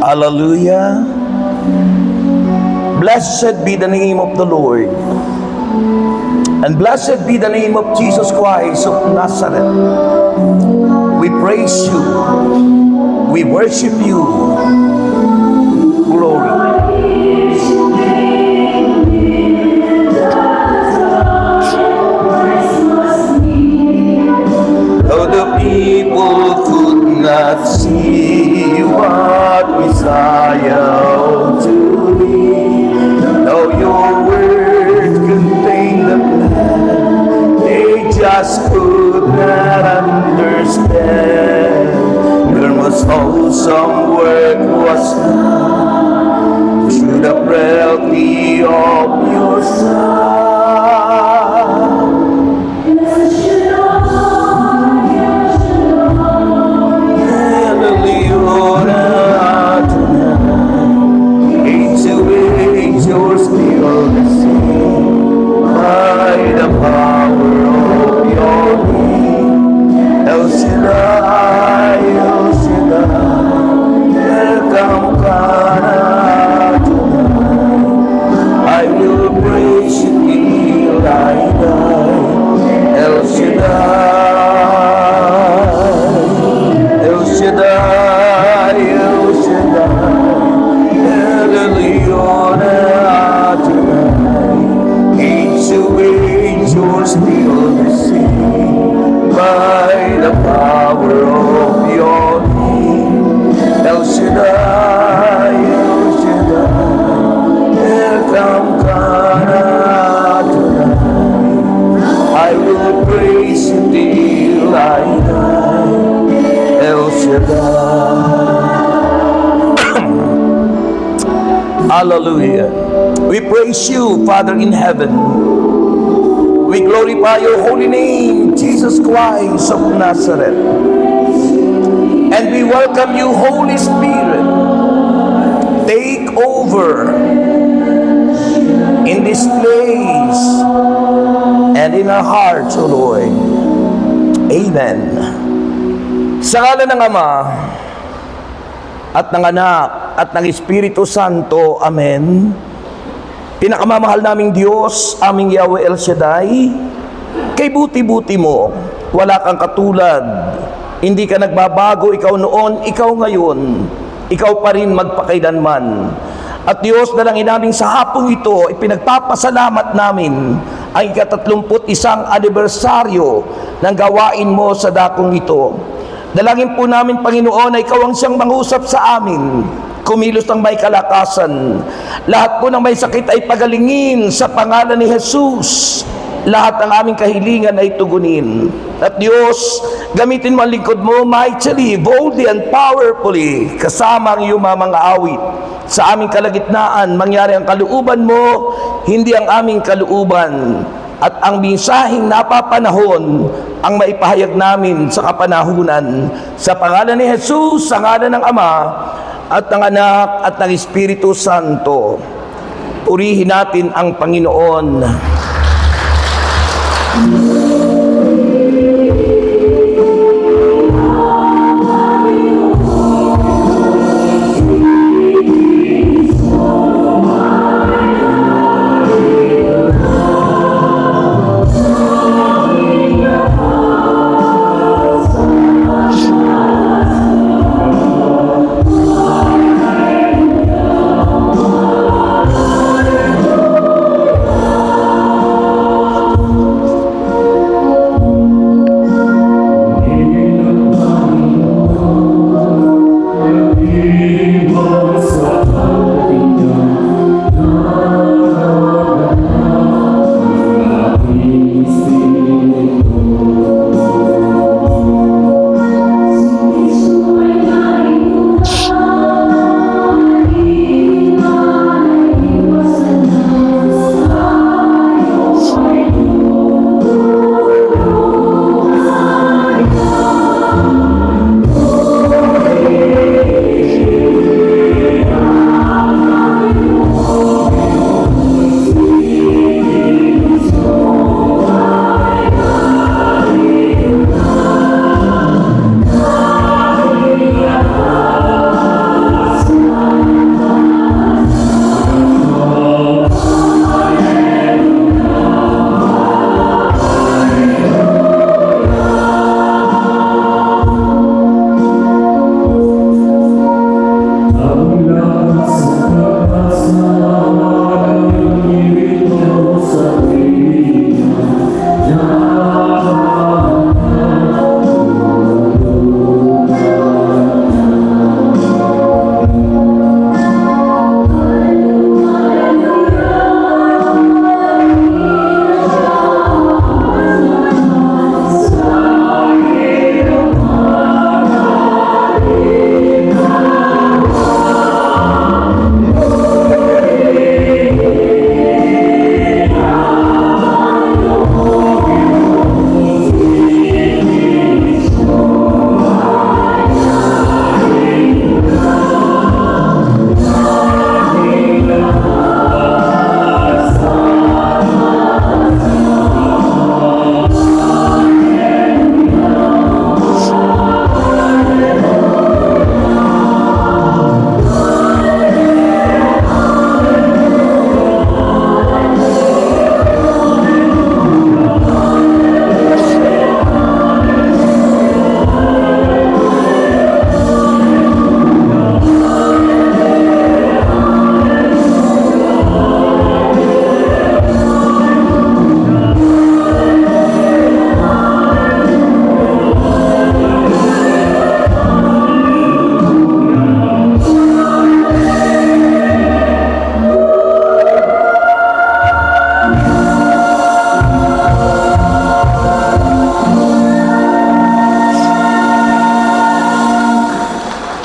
Hallelujah. Blessed be the name of the Lord. And blessed be the name of Jesus Christ of Nazareth. We praise you. We worship you. Glory. Though the people could not see what Messiah to be, though your word contained the plan, they just could not understand. Your most awesome work was done through the frailty of your Son. Hallelujah. We praise you, Father in heaven. We glorify your holy name, Jesus Christ of Nazareth. And we welcome you, Holy Spirit. Take over in this place and in our hearts, O Lord. Amen. Sa ngalan ng Ama at ng Anak at ng Espiritu Santo. Amen. Pinakamamahal naming Diyos, aming Yahweh El Shaddai, kay buti-buti mo, wala kang katulad, hindi ka nagbabago, ikaw noon, ikaw ngayon, ikaw pa rin magpakailanman. At Diyos, dalangin namin sa hapong ito, ipinagpapasalamat namin ang ika-31 anibersaryo ng gawain mo sa dakong ito. Dalangin po namin, Panginoon, na ikaw ang siyang mangusap sa amin, kumilos ng may kalakasan. Lahat po ng may sakit ay pagalingin sa pangalan ni Jesus. Lahat ng aming kahilingan ay tugunin. At Diyos, gamitin mo ang lingkod mo mightily, boldly and powerfully, kasama ang iyong mga awit. Sa aming kalagitnaan, mangyari ang kalooban mo, hindi ang aming kalooban. At ang mensaheng napapanahon ang maipahayag namin sa kapanahunan. Sa pangalan ni Jesus, sa ngalan ng Ama, at ng Anak, at ng Espiritu Santo. Purihin natin ang Panginoon.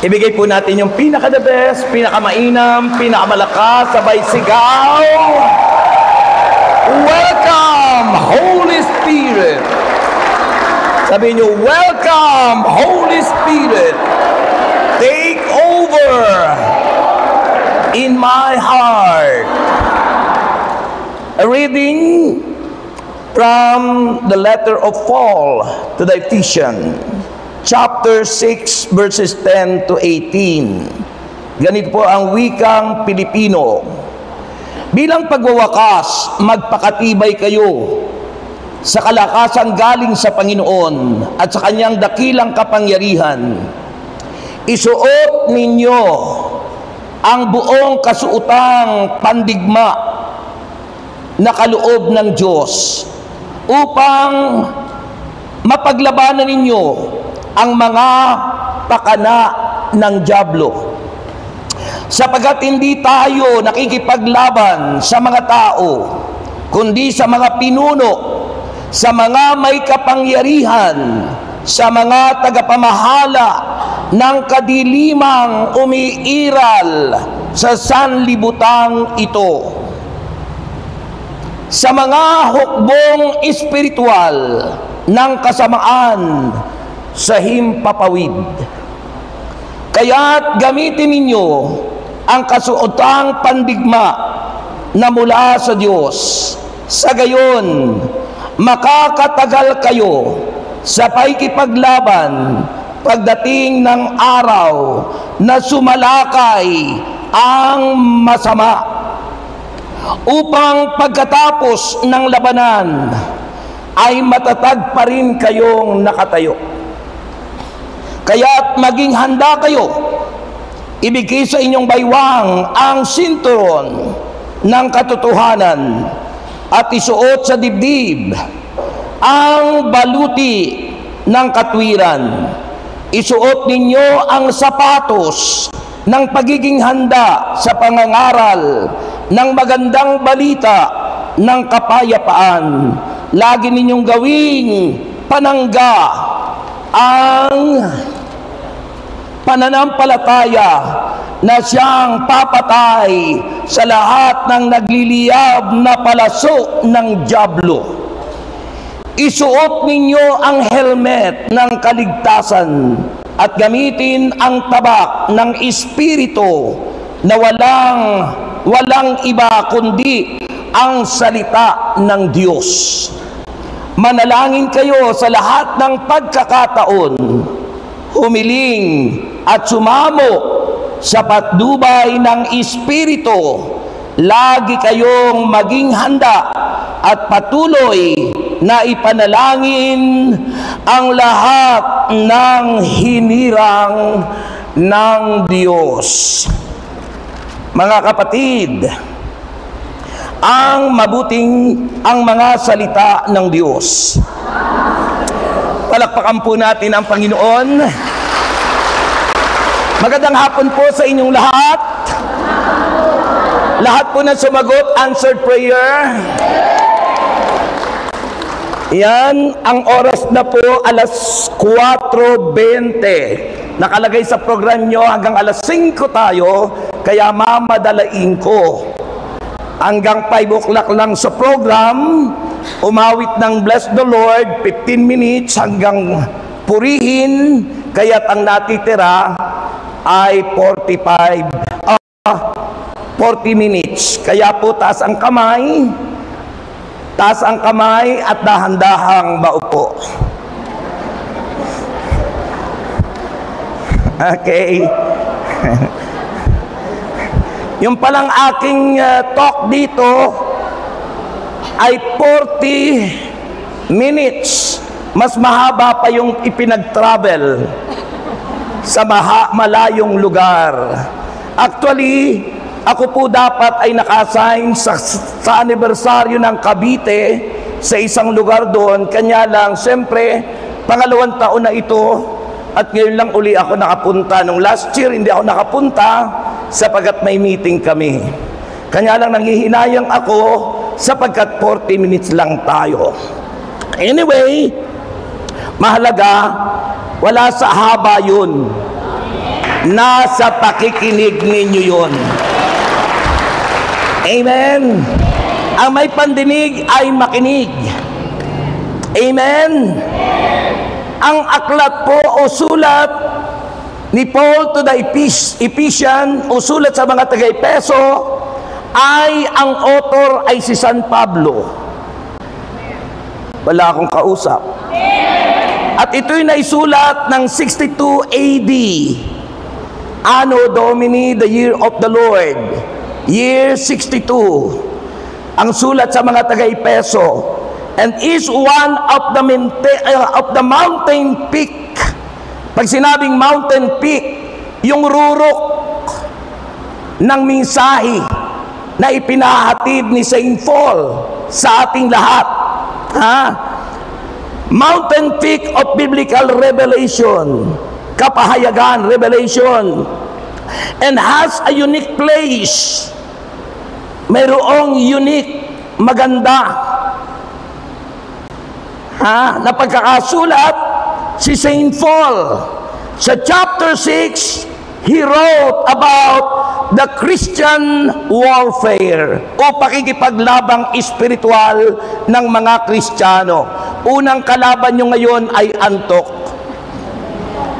Ibigay po natin yung pinaka-the best, pinaka-mainam, pinaka-malakas, sabay sigaw. Welcome, Holy Spirit. Sabi niyo, welcome, Holy Spirit. Take over in my heart. A reading from the letter of Paul to the Ephesians, chapter 6, verses 10 to 18. Ganito po ang wikang Pilipino. Bilang pagwawakas, magpakatibay kayo sa kalakasan galing sa Panginoon at sa kanyang dakilang kapangyarihan. Isuot ninyo ang buong kasuotang pandigma na kaloob ng Diyos upang mapaglabanan ninyo ang mga pakana ng dyablo. Sapagkat hindi tayo nakikipaglaban sa mga tao, kundi sa mga pinuno, sa mga may kapangyarihan, sa mga tagapamahala ng kadilimang umiiral sa sanlibutang ito, sa mga hukbong espiritual ng kasamaan sa himpapawid. Kaya't gamitin ninyo ang kasuotang pandigma na mula sa Diyos. Sa gayon, makakatagal kayo sa paikipaglaban pagdating ng araw na sumalakay ang masama, upang pagkatapos ng labanan ay matatag pa rin kayong nakatayo. Kaya't maging handa kayo. Ibigay sa inyong baywang ang sinturon ng katotohanan at isuot sa dibdib ang baluti ng katwiran. Isuot ninyo ang sapatos ng pagiging handa sa pangangaral ng magandang balita ng kapayapaan. Lagi ninyong gawing panangga ang pananampalataya na siyang papatay sa lahat ng nagliliyab na palaso ng dyablo. Isuot ninyo ang helmet ng kaligtasan at gamitin ang tabak ng Espiritu na walang iba kundi ang salita ng Diyos. Manalangin kayo sa lahat ng pagkakataon, humiling at sumamo sa patnubay ng Espiritu. Lagi kayong maging handa at patuloy na ipanalangin ang lahat ng hinirang ng Diyos. Mga kapatid, ang mga salita ng Diyos. Palakpakan po natin ang Panginoon. Magandang hapon po sa inyong lahat. Lahat po na sumagot, answered prayer. Yan, ang oras na po, alas 4:20. Nakalagay sa program nyo hanggang alas 5 tayo, kaya mamadalain ko. Hanggang 5 o'clock lang sa program, umawit ng Bless the Lord, 15 minutes hanggang purihin, kaya't ang natitira ay 40 minutes. Kaya po taas ang kamay at dahan-dahang maupo. Okay. Yung palang aking talk dito ay 40 minutes. Mas mahaba pa yung ipinag-travel sa malayong lugar. Actually, ako po dapat ay naka-assign sa anibersaryo ng Cavite sa isang lugar doon. Kanya lang, siyempre, pangalawang taon na ito at ngayon lang uli ako nakapunta. Nung last year, hindi ako nakapunta sapagkat may meeting kami. Kanya lang nanghihinayang ako sapagkat 40 minutes lang tayo. Anyway, mahalaga, wala sa haba yun. Nasa pakikinig ninyo yun. Amen. Ang may pandinig ay makinig. Amen. Ang aklat po o sulat ni Paul to the Ephesians o sulat sa mga taga-Epeso ay ang author ay si San Pablo. Wala akong kausap. At ito'y naisulat ng 62 AD. Anno Domini, the year of the Lord. Year 62. Ang sulat sa mga taga-Epeso. And is one of the mountain peak. Pag sinabing mountain peak, yung rurok ng mensahe na ipinahatid ni Saint Paul sa ating lahat. Mountain peak of biblical revelation, kapahayagan, revelation, and has a unique place. Mayroong unique, maganda na pagkakasulat si Saint Paul sa chapter 6. He wrote about the Christian warfare o pakikipaglabang espiritual ng mga Kristiyano. Unang kalaban nyo ngayon ay antok.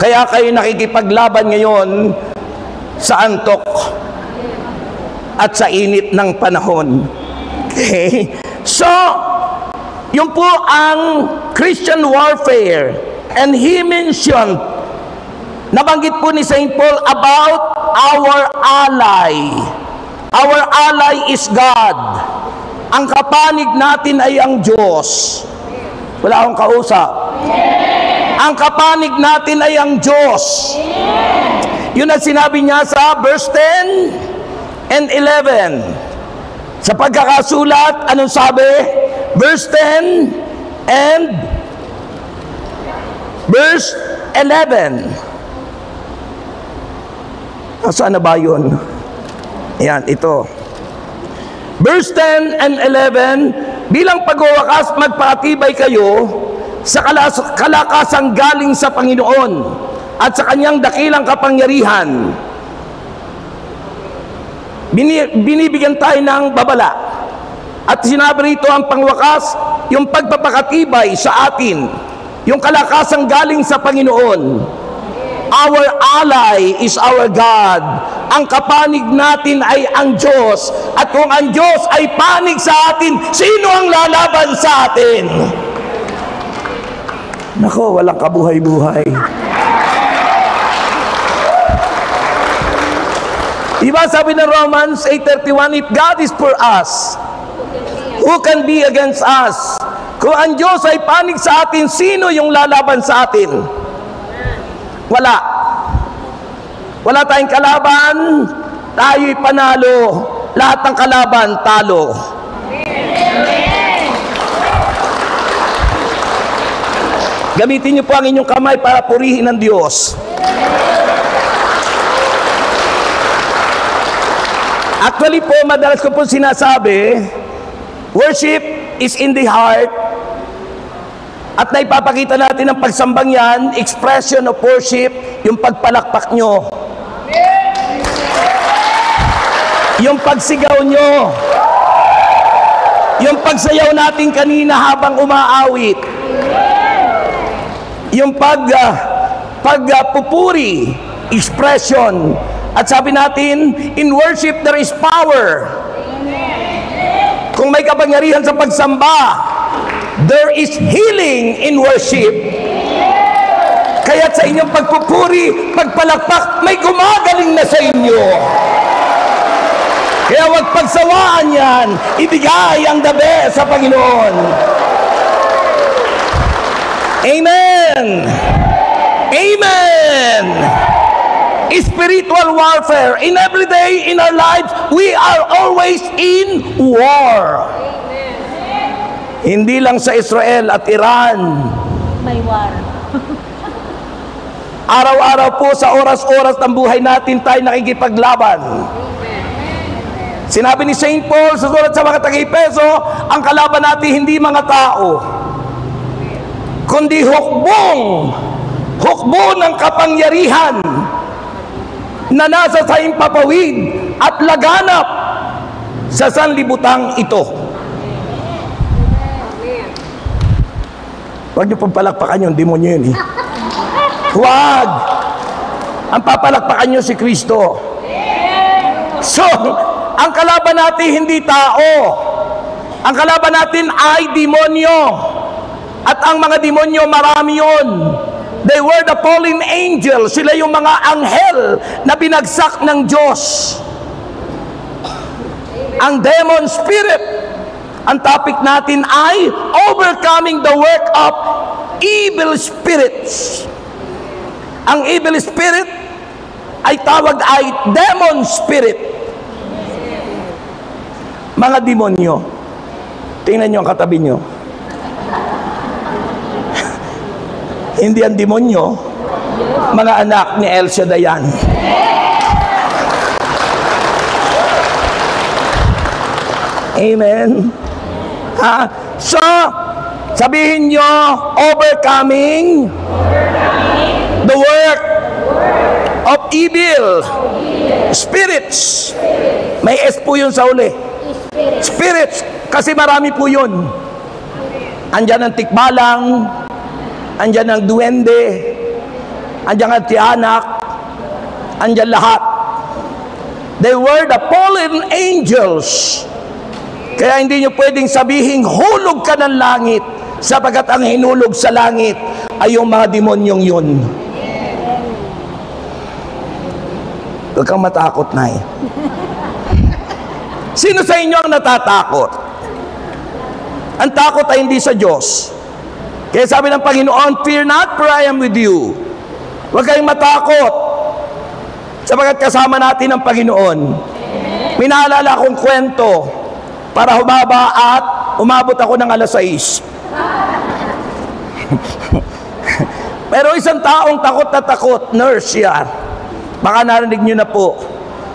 Kaya kayo nakikipaglaban ngayon sa antok at sa init ng panahon. Okay? So, yun po ang Christian warfare. And he mentioned, nabanggit po ni Saint Paul about our ally. Our ally is God. Ang kapanig natin ay ang Diyos. Wala akong kausap. Ang kapanig natin ay ang Diyos. Yun ang sinabi niya sa verse 10 and 11. Sa pagkakasulat, anong sabi? Verse 10 and verse 11. Saan na ba yun? Ayan, ito. Verse 10 and 11, bilang pagwawakas, magpakatibay kayo sa kalakasang galing sa Panginoon at sa kanyang dakilang kapangyarihan. Binibigyan tayo ng babala. At sinabi rito ang pangwakas, yung pagpapakatibay sa atin, yung kalakasang galing sa Panginoon. Our ally is our God. Ang kapanig natin ay ang Diyos. At kung ang Diyos ay panig sa atin, sino ang lalaban sa atin? Nako, walang kabuhay-buhay. Diba sabi ng Romans 8:31, if God is for us, who can be against us? Kung ang Diyos ay panig sa atin, sino yung lalaban sa atin? Wala. Wala tayong kalaban, tayo'y panalo. Lahat ng kalaban, talo. Gamitin niyo po ang inyong kamay para purihin ang Diyos. Actually po, madalas ko po sinasabi, worship is in the heart. At naipapakita natin ang pagsambang yan, expression of worship, yung pagpalakpak nyo. Yung pagsigaw nyo. Yung pagsayaw natin kanina habang umaawit. Yung pagpupuri, expression. At sabi natin, in worship there is power. Kung may kapangyarihan sa pagsamba, there is healing in worship. Kaya sa inyong pagpupuri, pagpalakpak, may gumagaling na sa inyo. Kaya wag pagsawaan yan. Ibigay ang the best sa Panginoon. Amen. Amen. Spiritual warfare. In every day in our lives, we are always in war. Hindi lang sa Israel at Iran. May war. Araw-araw po sa oras-oras ng buhay natin tayo nakikipaglaban. Sinabi ni Saint Paul sa sulat sa mga taga-Epeso, ang kalaban natin hindi mga tao, kundi hukbo ng kapangyarihan na nasa sa himpapawid at laganap sa sanlibutang ito. Huwag niyo pong palakpakan yung demonyo yun eh. Huwag! Ang papalakpakan niyo si Kristo. So, ang kalaban natin hindi tao. Ang kalaban natin ay demonyo. At ang mga demonyo marami yun. They were the fallen angels. Sila yung mga anghel na binagsak ng Diyos. Ang demon spirit. Ang topic natin ay overcoming the work of evil spirits. Ang evil spirit ay tawag ay demon spirit. Mga demonyo. Tingnan nyo ang katabi nyo. Hindi ang demonyo, mga anak ni El Shaddai yan. Amen. So, sabihin nyo, overcoming the work of evil spirits. May S po yun sa uli. Spirits, kasi marami po yun. Andyan ang tikbalang, andyan ang duwende, andyan ang tiyanak, andyan lahat. They were the fallen angels. Kaya hindi nyo pwedeng sabihin, hulog ka ng langit, sapagkat ang hinulog sa langit ay yung mga demonyong yun. Huwag kang matakot, Nay. Sino sa inyo ang natatakot? Ang takot ay hindi sa Diyos. Kaya sabi ng Panginoon, fear not, for I am with you. Huwag kayong matakot, sapagkat kasama natin ang Panginoon. May naalala akong kwento para humaba at umabot ako ng alas 6. Pero isang taong takot na takot, nurse yan. Baka narinig nyo na po.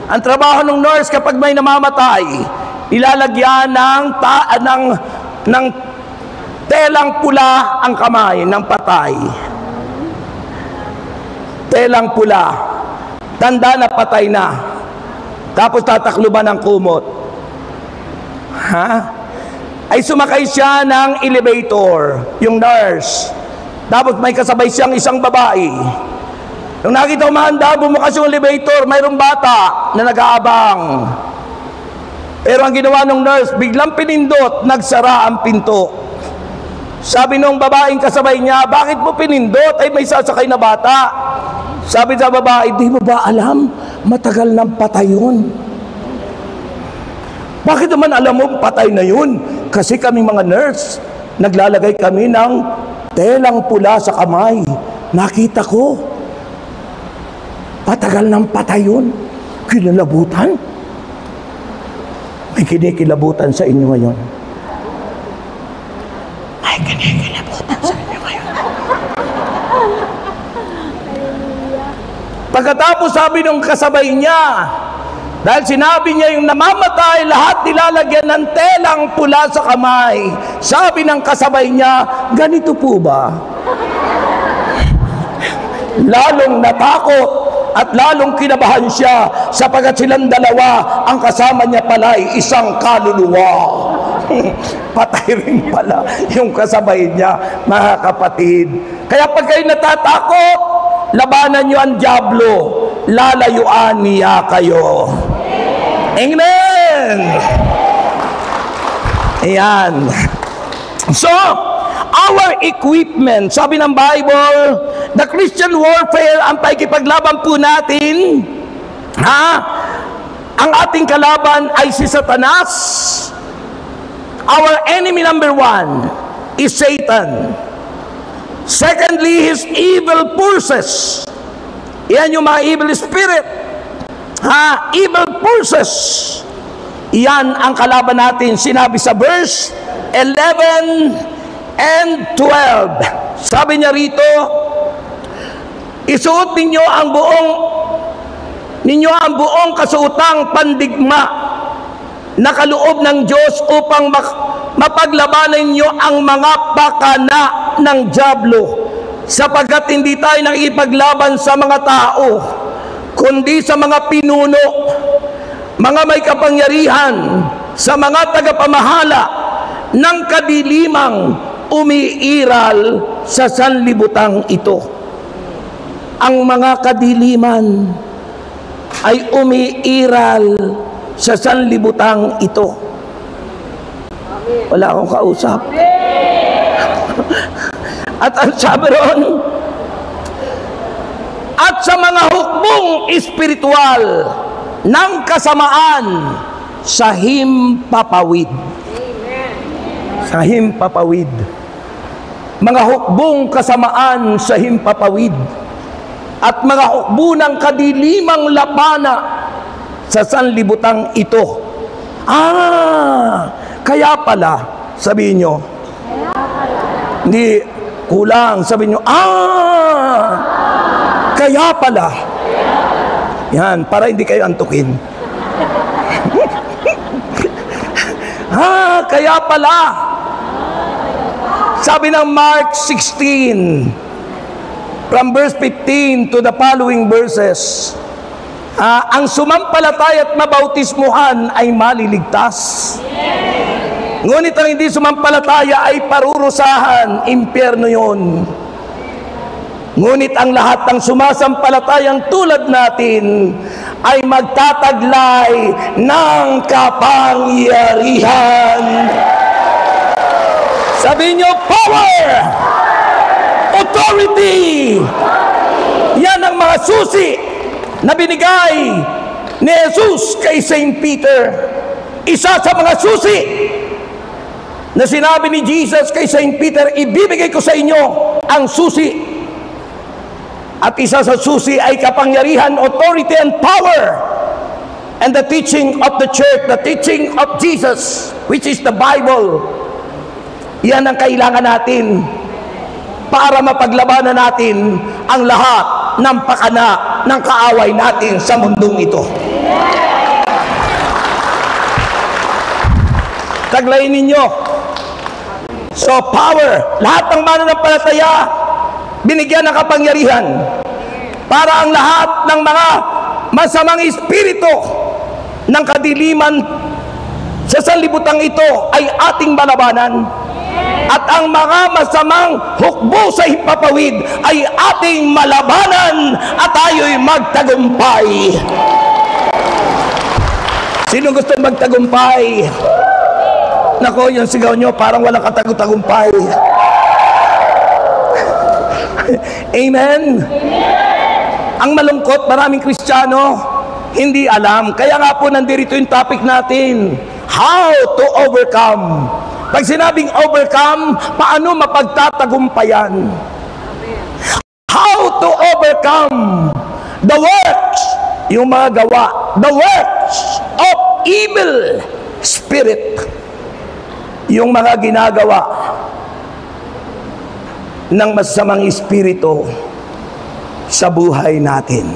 Ang trabaho ng nurse kapag may namamatay, nilalagyan ng telang pula ang kamay ng patay. Telang pula. Tanda na patay na. Tapos tatakluban ng kumot. Ay sumakay siya ng elevator, yung nurse. Tapos may kasabay siyang isang babae. Nung nakita umahanda, bumukas yung elevator, mayroong bata na nag-aabang. Pero ang ginawa ng nurse, biglang pinindot, nagsara ang pinto. Sabi nung babaeng kasabay niya, bakit mo pinindot? Ay may sasakay na bata. Sabi sa babae, di mo ba alam? Matagal nang patay yun. Bakit naman alam mo patay na yun? Kasi kami mga nurse, naglalagay kami ng telang pula sa kamay. Nakita ko. Patagal ng patay yun. Kinalabutan. May kinikilabutan sa inyo ngayon. May kinikilabutan sa inyo ngayon. Pagkatapos sabi nung kasabay niya, dahil sinabi niya yung namamatay, lahat nilalagyan ng telang pula sa kamay. Sabi ng kasabay niya, ganito po ba? Lalong natakot at lalong kinabahan siya sapagkat silang dalawa, ang kasama niya pala ay isang kaluluwa. Patay rin pala yung kasabay niya, mga kapatid. Kaya pag kayo natatakot, labanan niyo ang dyablo, lalayuan niya kayo. Amen! Ayan. So, our equipment, sabi ng Bible, the Christian warfare, ang pakikipaglaban po natin, ang ating kalaban ay si Satanas. Our enemy number 1 is Satan. Secondly, his evil forces. Yan yung mga evil spirit. Evil forces. Yan ang kalaban natin. Sinabi sa verse 11 and 12. Sabi niya rito, isuot ninyo ang buong kasuotang pandigma na kaloob ng Diyos upang mapaglabanan ninyo ang mga pakana ng dyablo, sapagkat hindi tayo nakipaglaban sa mga tao, kundi sa mga pinuno, mga may kapangyarihan, sa mga tagapamahala ng kadilimang umiiral sa sanlibutang ito. Ang mga kadiliman ay umiiral sa sanlibutang ito. Wala akong kausap. At ang sabi ron, at sa mga hukbong espiritual ng kasamaan sa himpapawid. Sa himpapawid. Mga hukbong kasamaan sa himpapawid. At mga hukbo ng kadilimang labana sa sanlibutang ito. Kaya pala, sabihin nyo, hindi kulang, sabihin nyo, kaya pala. Yan, para hindi kayo antukin. Kaya pala. Sabi ng Mark 16, from verse 15 to the following verses, ang sumampalataya at mabautismuhan ay maliligtas. Ngunit ang hindi sumampalataya ay parurusahan, impyerno yun. Ngunit ang lahat ng sumasampalatayang tulad natin ay magtataglay ng kapangyarihan. Sabihin nyo, power! Authority! Yan ang mga susi na binigay ni Jesus kay Saint Peter. Isa sa mga susi na sinabi ni Jesus kay Saint Peter, ibibigay ko sa inyo ang susi. At isa sa susi ay kapangyarihan, authority and power, and the teaching of the church, the teaching of Jesus, which is the Bible. Yan ang kailangan natin para mapaglabanan natin ang lahat ng pakana ng kaaway natin sa mundong ito. Taglayin ninyo. So power, lahat ng mananampalataya binigyan ng kapangyarihan para ang lahat ng mga masamang espiritu ng kadiliman sa sanlibutan ito ay ating malabanan. At ang mga masamang hukbo sa himpapawid ay ating malabanan at tayo'y magtagumpay. Sino gusto magtagumpay? Nako, yung sigaw nyo parang walang katagumpay. Amen? Ang malungkot, maraming Kristiyano hindi alam. Kaya nga po nandito yung topic natin, how to overcome. Pag sinabing overcome, paano mapagtatagumpayan? How to overcome the works, yung mga gawa, the works of evil spirit, yung mga ginagawa ng masamang espiritu sa buhay natin.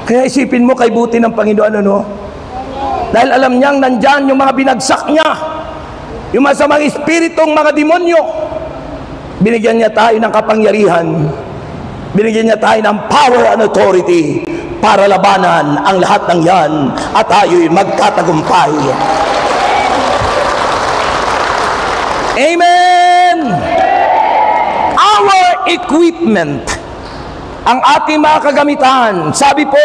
Kaya isipin mo, kay buti ng Panginoon, ano? Dahil alam niyang nandyan yung mga binagsak niya, yung masamang espiritong mga demonyo. Binigyan niya tayo ng kapangyarihan, binigyan niya tayo ng power and authority para labanan ang lahat ng yan at tayo'y magtatagumpay. Amen! Our equipment, ang ating mga kagamitan, sabi po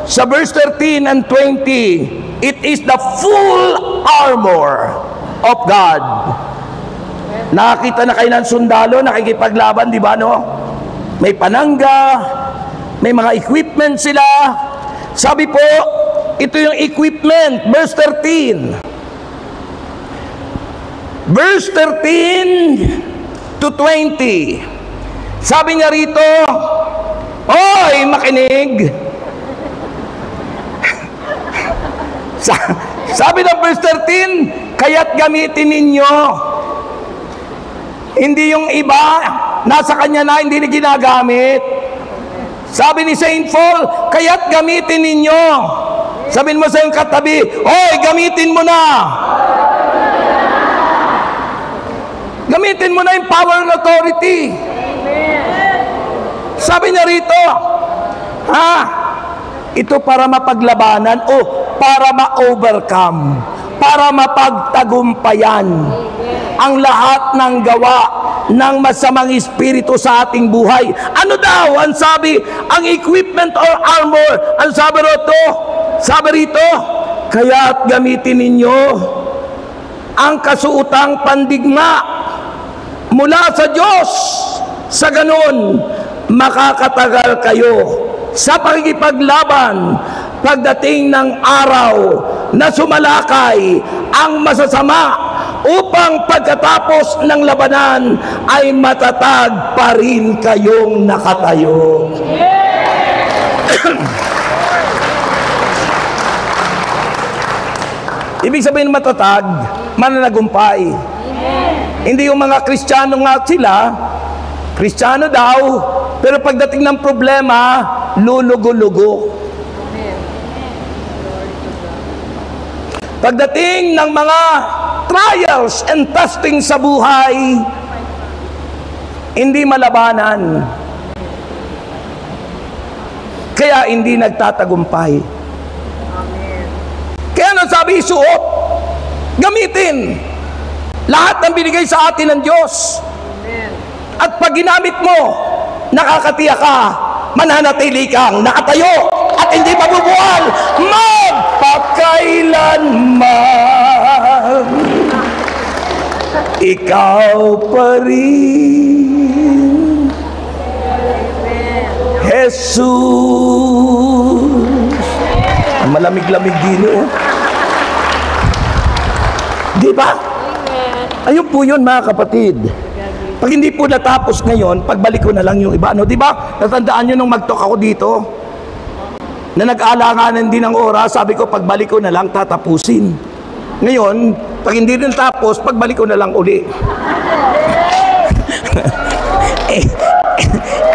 sa verse 13 and 20, it is the full armor of God. Nakita na kayo ng sundalo, nakikipaglaban, di ba, no? May panangga, may mga equipment sila. Sabi po, ito yung equipment, verse 13. Verse 13 to 20. Sabi niya rito, oy, makinig. Sabi ng verse 13, kaya't gamitin ninyo. Hindi yung iba, nasa kanya na, hindi na ginagamit. Sabi ni Saint Paul, kaya't gamitin ninyo. Sabihin mo sa iyong katabi, oy, gamitin mo na. Gamitin mo na yung power and authority. Sabi niya rito, Ha? Ito para mapaglabanan o para ma-overcome, para mapagtagumpayan ang lahat ng gawa ng masamang espiritu sa ating buhay. Ano daw ang sabi? Ang equipment or armor. Ang sabi rito? Sabi rito, kaya't gamitin ninyo ang kasuotang pandigma mula sa Diyos. Sa ganon, makakatagal kayo sa pagkikipaglaban pagdating ng araw na sumalakay ang masasama, upang pagkatapos ng labanan ay matatag pa rin kayong nakatayo. Ibig sabihin matatag, mananagumpay. Hindi yung mga Kristiyano nga sila, Kristiyano daw, pero pagdating ng problema, lulugo-lugo. Pagdating ng mga trials and testing sa buhay, hindi malabanan. Kaya hindi nagtatagumpay. Kaya ano sabi, isuot, gamitin lahat ng binigay sa atin ng Diyos. At pag ginamit mo, nakakatiyak ka, mananatili kang nakatayo at hindi mabubuwal magpakailanman. Ikaw pa rin, Jesus. Ang malamig-lamig din, oh. Di ba? Ayun po yun, mga kapatid. Pag hindi po natapos ngayon, pagbalik ko na lang yung iba. Ano, di ba? Natandaan nyo nung mag-talk ako dito, na nag-aalanganan din ng oras, sabi ko, pagbalik ko na lang, tatapusin. Ngayon, pag hindi rin tapos, pagbalik ko na lang uli.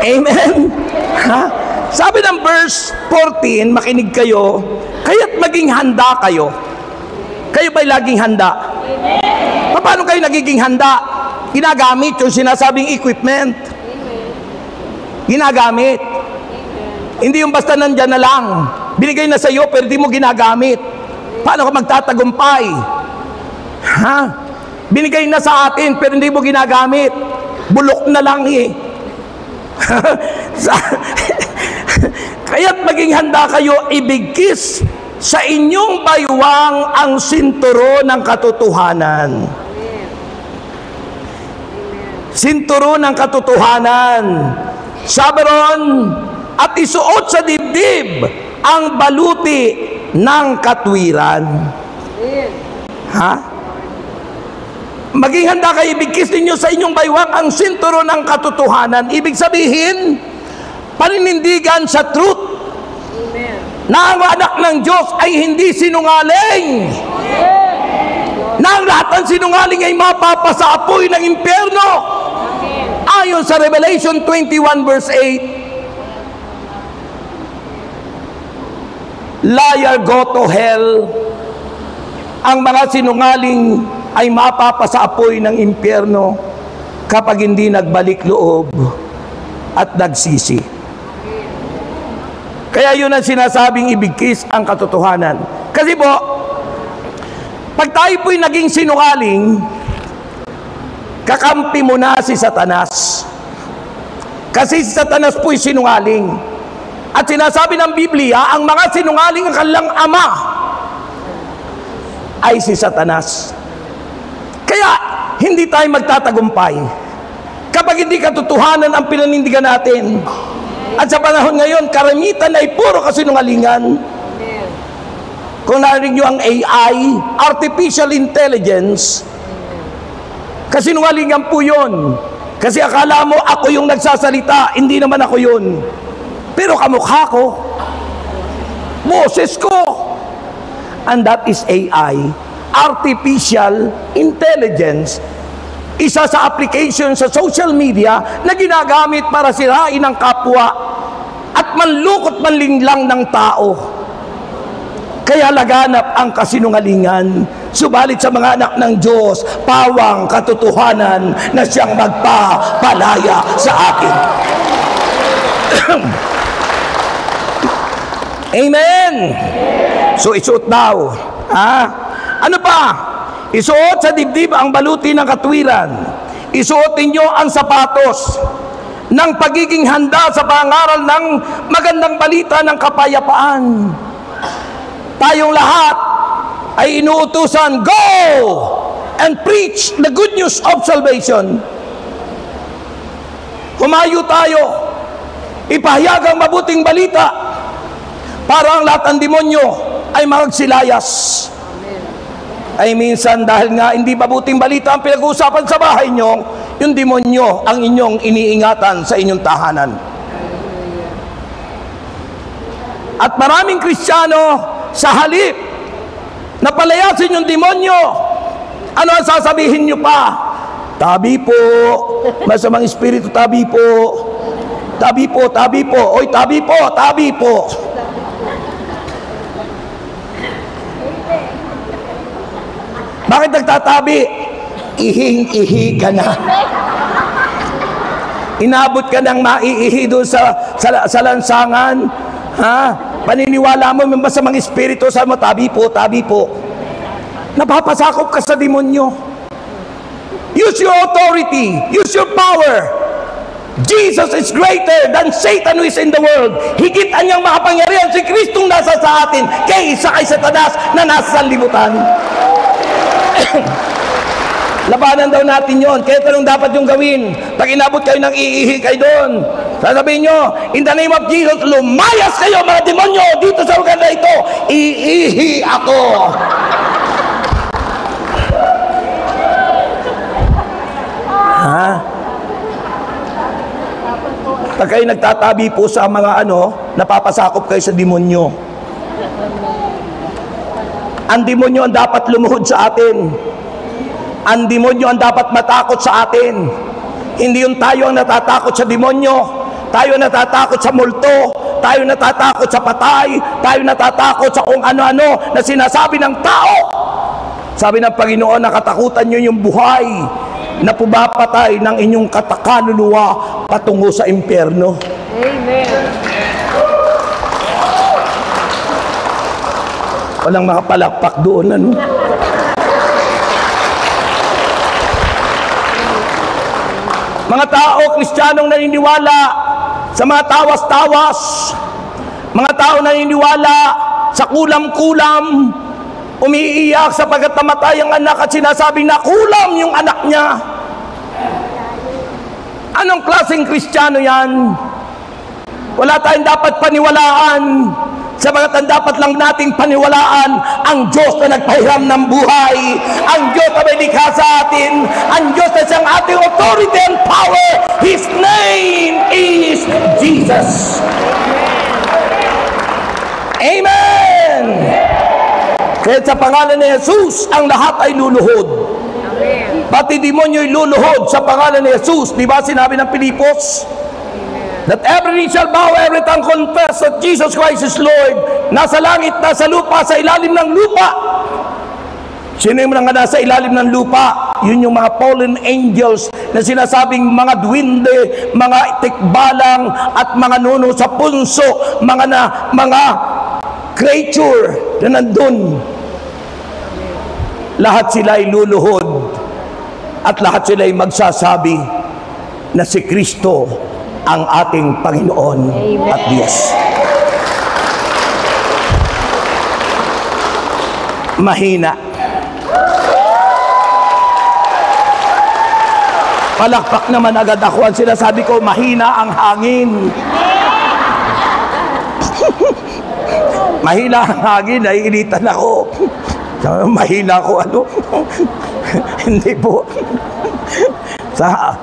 Amen? Ha? Sabi ng verse 14, makinig kayo, kaya't maging handa kayo. Kayo ba'y laging handa? Paano kayo nagiging handa? Ginagamit yung sinasabing equipment. Ginagamit. Hindi yung basta nandyan na lang. Binigay na sa iyo pero di mo ginagamit. Paano ka magtatagumpay? Ha? Binigay na sa atin pero hindi mo ginagamit. Bulok na lang eh. Kaya't maging handa kayo, ibigkis sa inyong baywang ang sinturo ng katotohanan. Sinturo ng katotohanan. Sabi ron, at isuot sa dibdib ang baluti ng katwiran. Ha? Maging handa kayo, ibigkis ninyo sa inyong baywang ang sinturo ng katotohanan. Ibig sabihin, paninindigan sa truth. Na ang anak ng Diyos ay hindi sinungaling. Na ang lahat ng sinungaling ay mapapasaapoy ng impyerno. Ayon sa Revelation 21 verse 8, liar go to hell. Ang mga sinungaling ay mapapasaapoy ng impyerno kapag hindi nagbalik loob at nagsisi. Kaya yun ang sinasabing ibigkis ang katotohanan. Kasi po, pag tayo po'y naging sinungaling, kakampi mo na si Satanas. Kasi si Satanas po'y sinungaling. At sinasabi ng Biblia, ang mga sinungaling ang kanilang ama ay si Satanas. Kaya, hindi tayo magtatagumpay kapag hindi katotohanan ang pinanindigan natin. At sa panahon ngayon, karamitan ay puro kasinungalingan. Kung narinig nyo ang AI, Artificial Intelligence, kasinungalingan po yun. Kasi akala mo ako yung nagsasalita, hindi naman ako yun. Pero kamukha ko, boses ko. And that is AI, Artificial Intelligence. Isa sa application sa social media na ginagamit para sirain ang kapwa at manlukot manlinlang ng tao. Kaya laganap ang kasinungalingan. Subalit sa mga anak ng Diyos, pawang katotohanan na siyang magpapalaya sa atin. Amen. So isuot daw. Ano pa? Isuot sa dibdib ang baluti ng katwiran. Isuot ninyo ang sapatos ng pagiging handa sa pangaral ng magandang balita ng kapayapaan. Tayong lahat ay inuutusan, go and preach the good news of salvation. Humayo tayo, ipahayag ang mabuting balita para ang lahat ng demonyo ay magsilayas. Ay minsan dahil nga hindi mabuting balita ang pinag-uusapan sa bahay nyo, yung demonyo ang inyong iniingatan sa inyong tahanan. At maraming Kristiyano sa halip na palayasin yung demonyo, ano ang sasabihin nyo pa? Tabi po, masamang espiritu, tabi po. Tabi po, tabi po. Oy, tabi po, tabi po. Bakit nagtatabi? Ihing-ihi ka na. Inabot ka ng maiihi doon sa lansangan. Paniniwala mo, may masamang espiritu sa mo, tabi po, tabi po. Napapasakop ka sa demonyo. Use your authority. Use your power. Jesus is greater than Satan who is in the world. Higit anyang makapangyarihan si Kristong nasa sa atin kaysa kay Satanas na nasa sanlibutan. Labanan daw natin yon. Kaya tanong dapat yung gawin. Pag inabot kayo ng iihi kayo doon, sasabihin nyo, in the name of Jesus, lumayas kayo mga demonyo dito sa lugar na ito. Iihi ako. Pag kayo nagtatabi po sa mga napapasakop kayo sa demonyo. Ang demonyo ang dapat lumuhod sa atin. Ang demonyo ang dapat matakot sa atin. Hindi yung tayo ang natatakot sa demonyo. Tayo natatakot sa multo. Tayo natatakot sa patay. Tayo natatakot sa kung ano-ano na sinasabi ng tao. Sabi ng Panginoon, nakatakutan nyo yung buhay na pumapatay ng inyong katakaluluwa patungo sa impyerno. Amen. Walang makapalakpak doon, Mga tao, Kristiyanong naniniwala sa mga tawas-tawas, mga tao naniniwala sa kulam-kulam, umiiyak sapagkat namatay ang anak at sinasabing na kulam yung anak niya. Anong klaseng Kristiyano yan? Wala tayong dapat paniwalaan. Sabagat ang dapat lang nating paniwalaan ang Diyos na nagpahiram ng buhay, ang Diyos na may likha sa atin, ang Diyos na siyang ating authority and power. His name is Jesus. Amen. Kaya sa pangalan ni Jesus, ang lahat ay luluhod. Pati demonyo ay luluhod sa pangalan ni Jesus. Di ba sinabi ng Pilipos? That every knee shall bow, every tongue confess that Jesus Christ is Lord. Nasa langit, nasa lupa, sa ilalim ng lupa. Sino yung mga nasa ilalim ng lupa? Yun yung mga fallen angels na sinasabing mga duwinde, mga tikbalang, at mga nuno sa punso, mga creature na nandun. Lahat sila ay luluhod at lahat sila ay magsasabi na si Kristo ang ating Panginoon. Amen. At Diyos. Mahina. Palakpak naman agad ako. Ang sinasabi ko, mahina ang hangin. Mahina ang hangin, naiinitan ako. Mahina ako, Hindi po.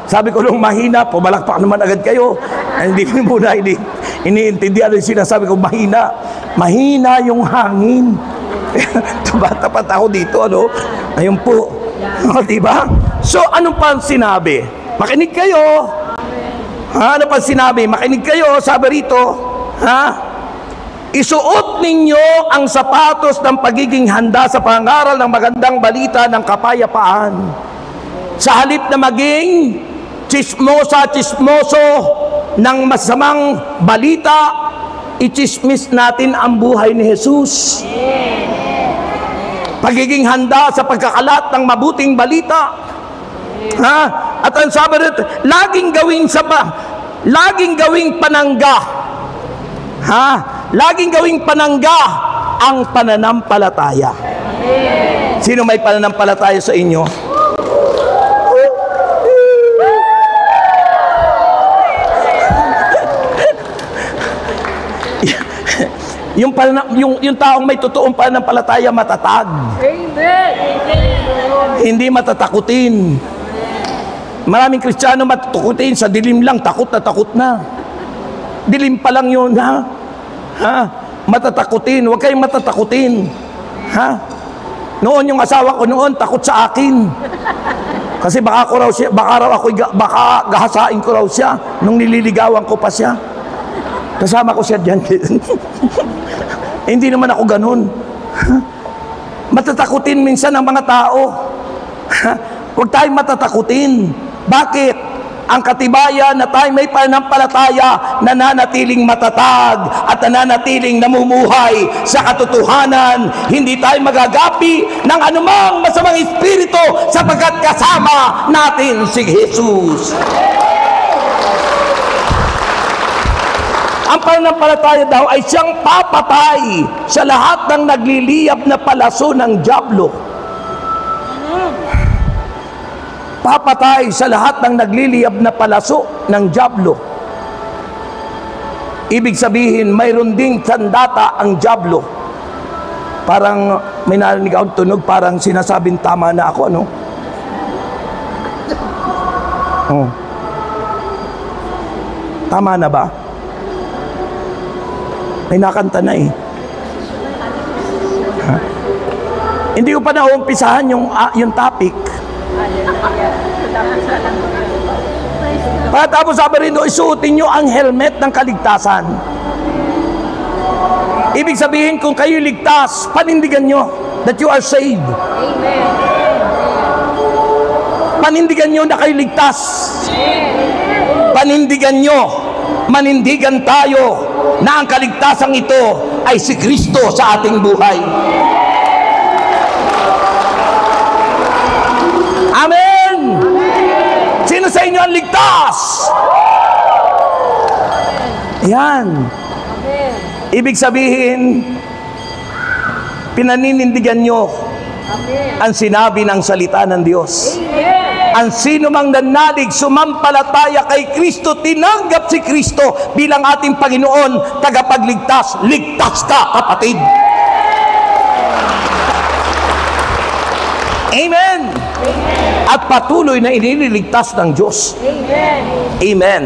Sabi ko nung mahina, pumalakpak naman agad kayo. Hindi mo muna iniintindihan yung sinasabi ko, mahina. Mahina yung hangin. Tumatapat ako dito, Ayun po. Diba? So, ano pa sinabi? Makinig kayo. Ano pa sinabi? Makinig kayo, sabi rito. Isuot ninyo ang sapatos ng pagiging handa sa pangaral ng magandang balita ng kapayapaan. Sa halip na maging chismoso ng masamang balita, ichismis natin ang buhay ni Jesus. Pagiging handa sa pagkakalat ng mabuting balita. Ha? At ang sabi rito, laging gawing panangga. Ha? Laging gawing panangga ang pananampalataya. Sino may pananampalataya sa inyo? Yung taong may totoong pananampalataya matatag. Amen. Hindi matatakutin. Maraming Kristiyano matatakutin sa dilim lang, takot na. Dilim pa lang yun, ha? Ha? Matatakutin, huwag kayong matatakutin. Ha? Noon yung asawa ko noon, takot sa akin. Kasi baka gahasain ko raw siya nung nililigawan ko pa siya. Kasama ko siya dyan. Hindi naman ako ganun. Matatakutin minsan ang mga tao. Huwag tayong matatakutin. Bakit? Ang katibayan na tayo may pananampalataya, nananatiling matatag at nananatiling namumuhay sa katotohanan. Hindi tayo magagapi ng anumang masamang espiritu sapagkat kasama natin si Jesus. Ang pananampalataya daw ay siyang papatay sa lahat ng nagliliyab na palaso ng dyablo. Papatay sa lahat ng nagliliyab na palaso ng dyablo. Ibig sabihin, mayroon ding sandata ang dyablo. Parang may narinig akong tunog, parang sinasabing tama na ako, ano? Oh. Tama na ba? May nakanta na eh. Ha? Hindi ko pa naumpisahan yung topic. Pagkatapos sabi rin doon, isuotin nyo ang helmet ng kaligtasan. Ibig sabihin, kung kayo ligtas, panindigan nyo that you are saved. Amen. Panindigan nyo na kayo ligtas. Panindigan nyo, manindigan tayo na ang kaligtasang ito ay si Kristo sa ating buhay. Amen! Sino sa inyo ang ligtas? Yan. Ibig sabihin, pinaninindigan nyo ang sinabi ng salita ng Diyos. Ang sino mang nanalig, sumampalataya kay Kristo, tinanggap si Kristo bilang ating Panginoon, tagapagligtas. Ligtas ka, kapatid. Amen. At patuloy na iniligtas ng Diyos. Amen. Amen.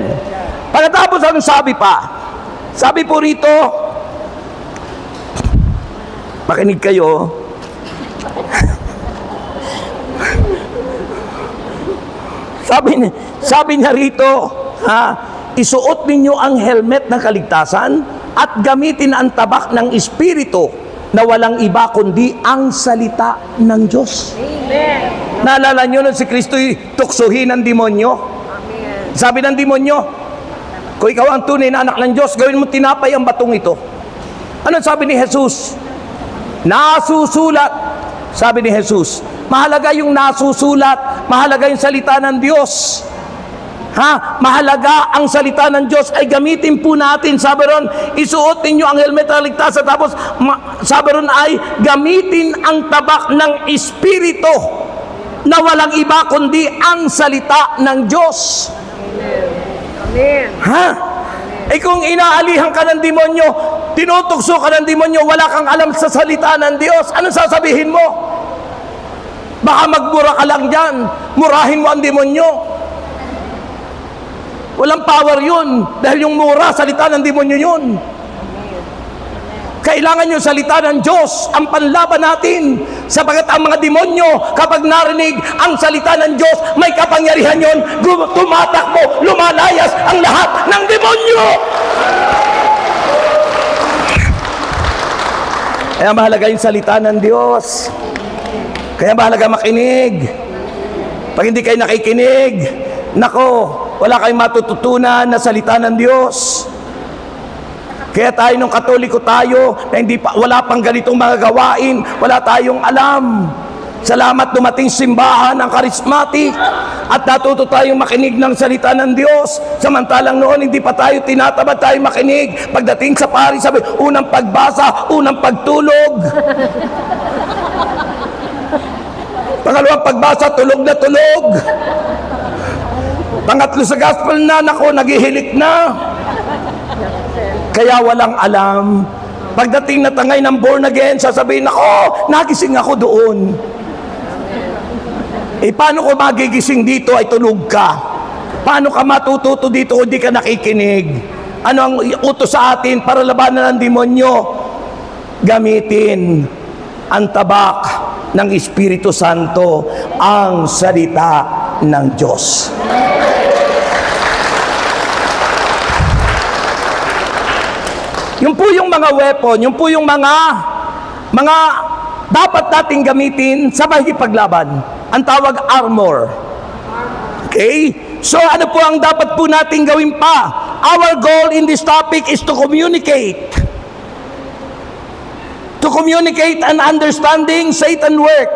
Pagkatapos anong sabi pa? Sabi po rito, makinig kayo, sabi niya rito, isuot ninyo ang helmet ng kaligtasan at gamitin ang tabak ng Espiritu na walang iba kundi ang salita ng Diyos. Amen. Naalala nyo nung si Kristo'y tuksuhin ng demonyo? Amen. Sabi ng demonyo, kung ikaw ang tunay na anak ng Diyos, gawin mo tinapay ang batong ito. Ano sabi ni Jesus? Nasusulat. Sabi ni Jesus, mahalaga yung nasusulat, mahalaga yung salita ng Diyos. Mahalaga ang salita ng Diyos ay gamitin po natin. Sabi ron, isuot ninyo ang helmet ng kaligtasan. Tapos, sabi ron ay gamitin ang tabak ng Espiritu na walang iba kundi ang salita ng Diyos. Amen. Kung inaalihan ka ng demonyo, tinutukso ka ng demonyo, wala kang alam sa salita ng Diyos, anong sasabihin mo? Baka magmura ka lang dyan, murahin mo ang demonyo. Walang power yun, dahil yung mura, salita ng demonyo yun. Kailangan yung salita ng Diyos ang panlaban natin, sapagat ang mga demonyo, kapag narinig ang salita ng Diyos, may kapangyarihan yun, tumatakbo, lumalayas ang lahat ng demonyo. Kaya mahalaga yung salita ng Diyos. Kaya mahalaga makinig. Pag hindi kayo nakikinig, nako, wala kayong matututunan na salita ng Diyos. Kaya tayo nung Katoliko tayo, na wala pang ganitong mga gawain, wala tayong alam. Salamat dumating simbahan ng charismatic at natuto tayong makinig ng salita ng Diyos. Samantalang noon hindi pa tayo tinatamad tayo makinig. Pagdating sa pari, sabi, unang pagbasa, unang pagtulog. Pangalawang pagbasa, tulog na tulog. Pangatlo sa gospel na, nako, naghihilik na. Kaya walang alam. Pagdating na tangay ng born again, sasabihin, nako, nagising ako doon. Paano ko magigising dito ay tulog ka? Paano ka matututo dito kung di ka nakikinig? Ano ang utos sa atin para labanan ng demonyo? Gamitin ang tabak ng Espiritu Santo, ang salita ng Diyos. Yung po yung mga weapon, yung po yung mga dapat nating gamitin sa pakikipaglaban. Ang tawag armor. Okay? So ano po ang dapat po nating gawin pa? Our goal in this topic is to communicate. To communicate and understanding Satan work.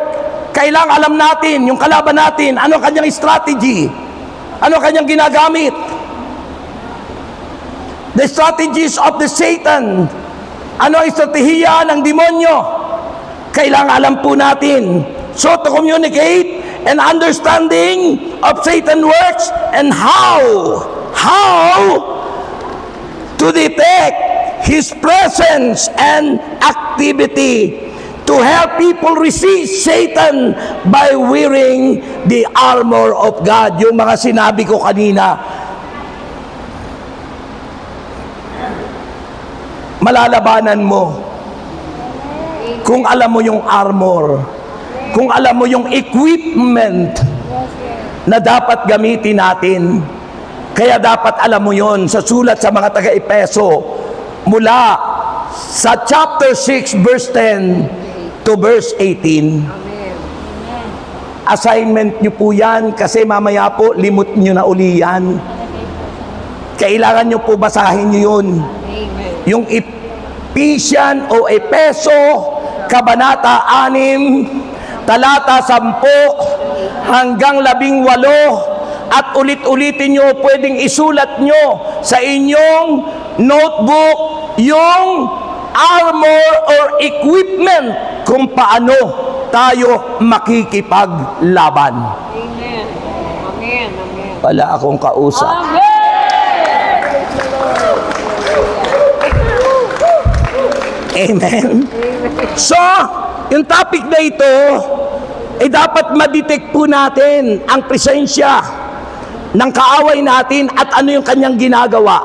Kailangan alam natin, yung kalaban natin, ano kanyang strategy, ano kanyang ginagamit. The strategies of the Satan. Ano ang estratehiya ng demonyo? Kailangan alam po natin. So to communicate and understanding of Satan works and how to detect his presence and activity to help people resist Satan by wearing the armor of God. Yung mga sinabi ko kanina, malalabanan mo kung alam mo yung armor, kung alam mo yung equipment na dapat gamitin natin. Kaya dapat alam mo yon sa sulat sa mga taga-Epeso mula sa chapter 6 verse 10 to verse 18. Assignment nyo po yan kasi mamaya po limot nyo na uli yan. Kailangan nyo po basahin nyo yun. Yung Ephesians o Epeso Kabanata 6 talata 10 hanggang 18 at ulit-ulitin nyo, pwedeng isulat nyo sa inyong notebook yung armor or equipment kung paano tayo makikipaglaban. Amen. Amen. Amen. Wala akong kausap. Amen. So, yung topic na ito ay dapat ma-detect po natin ang presensya ng kaaway natin at ano yung kanyang ginagawa.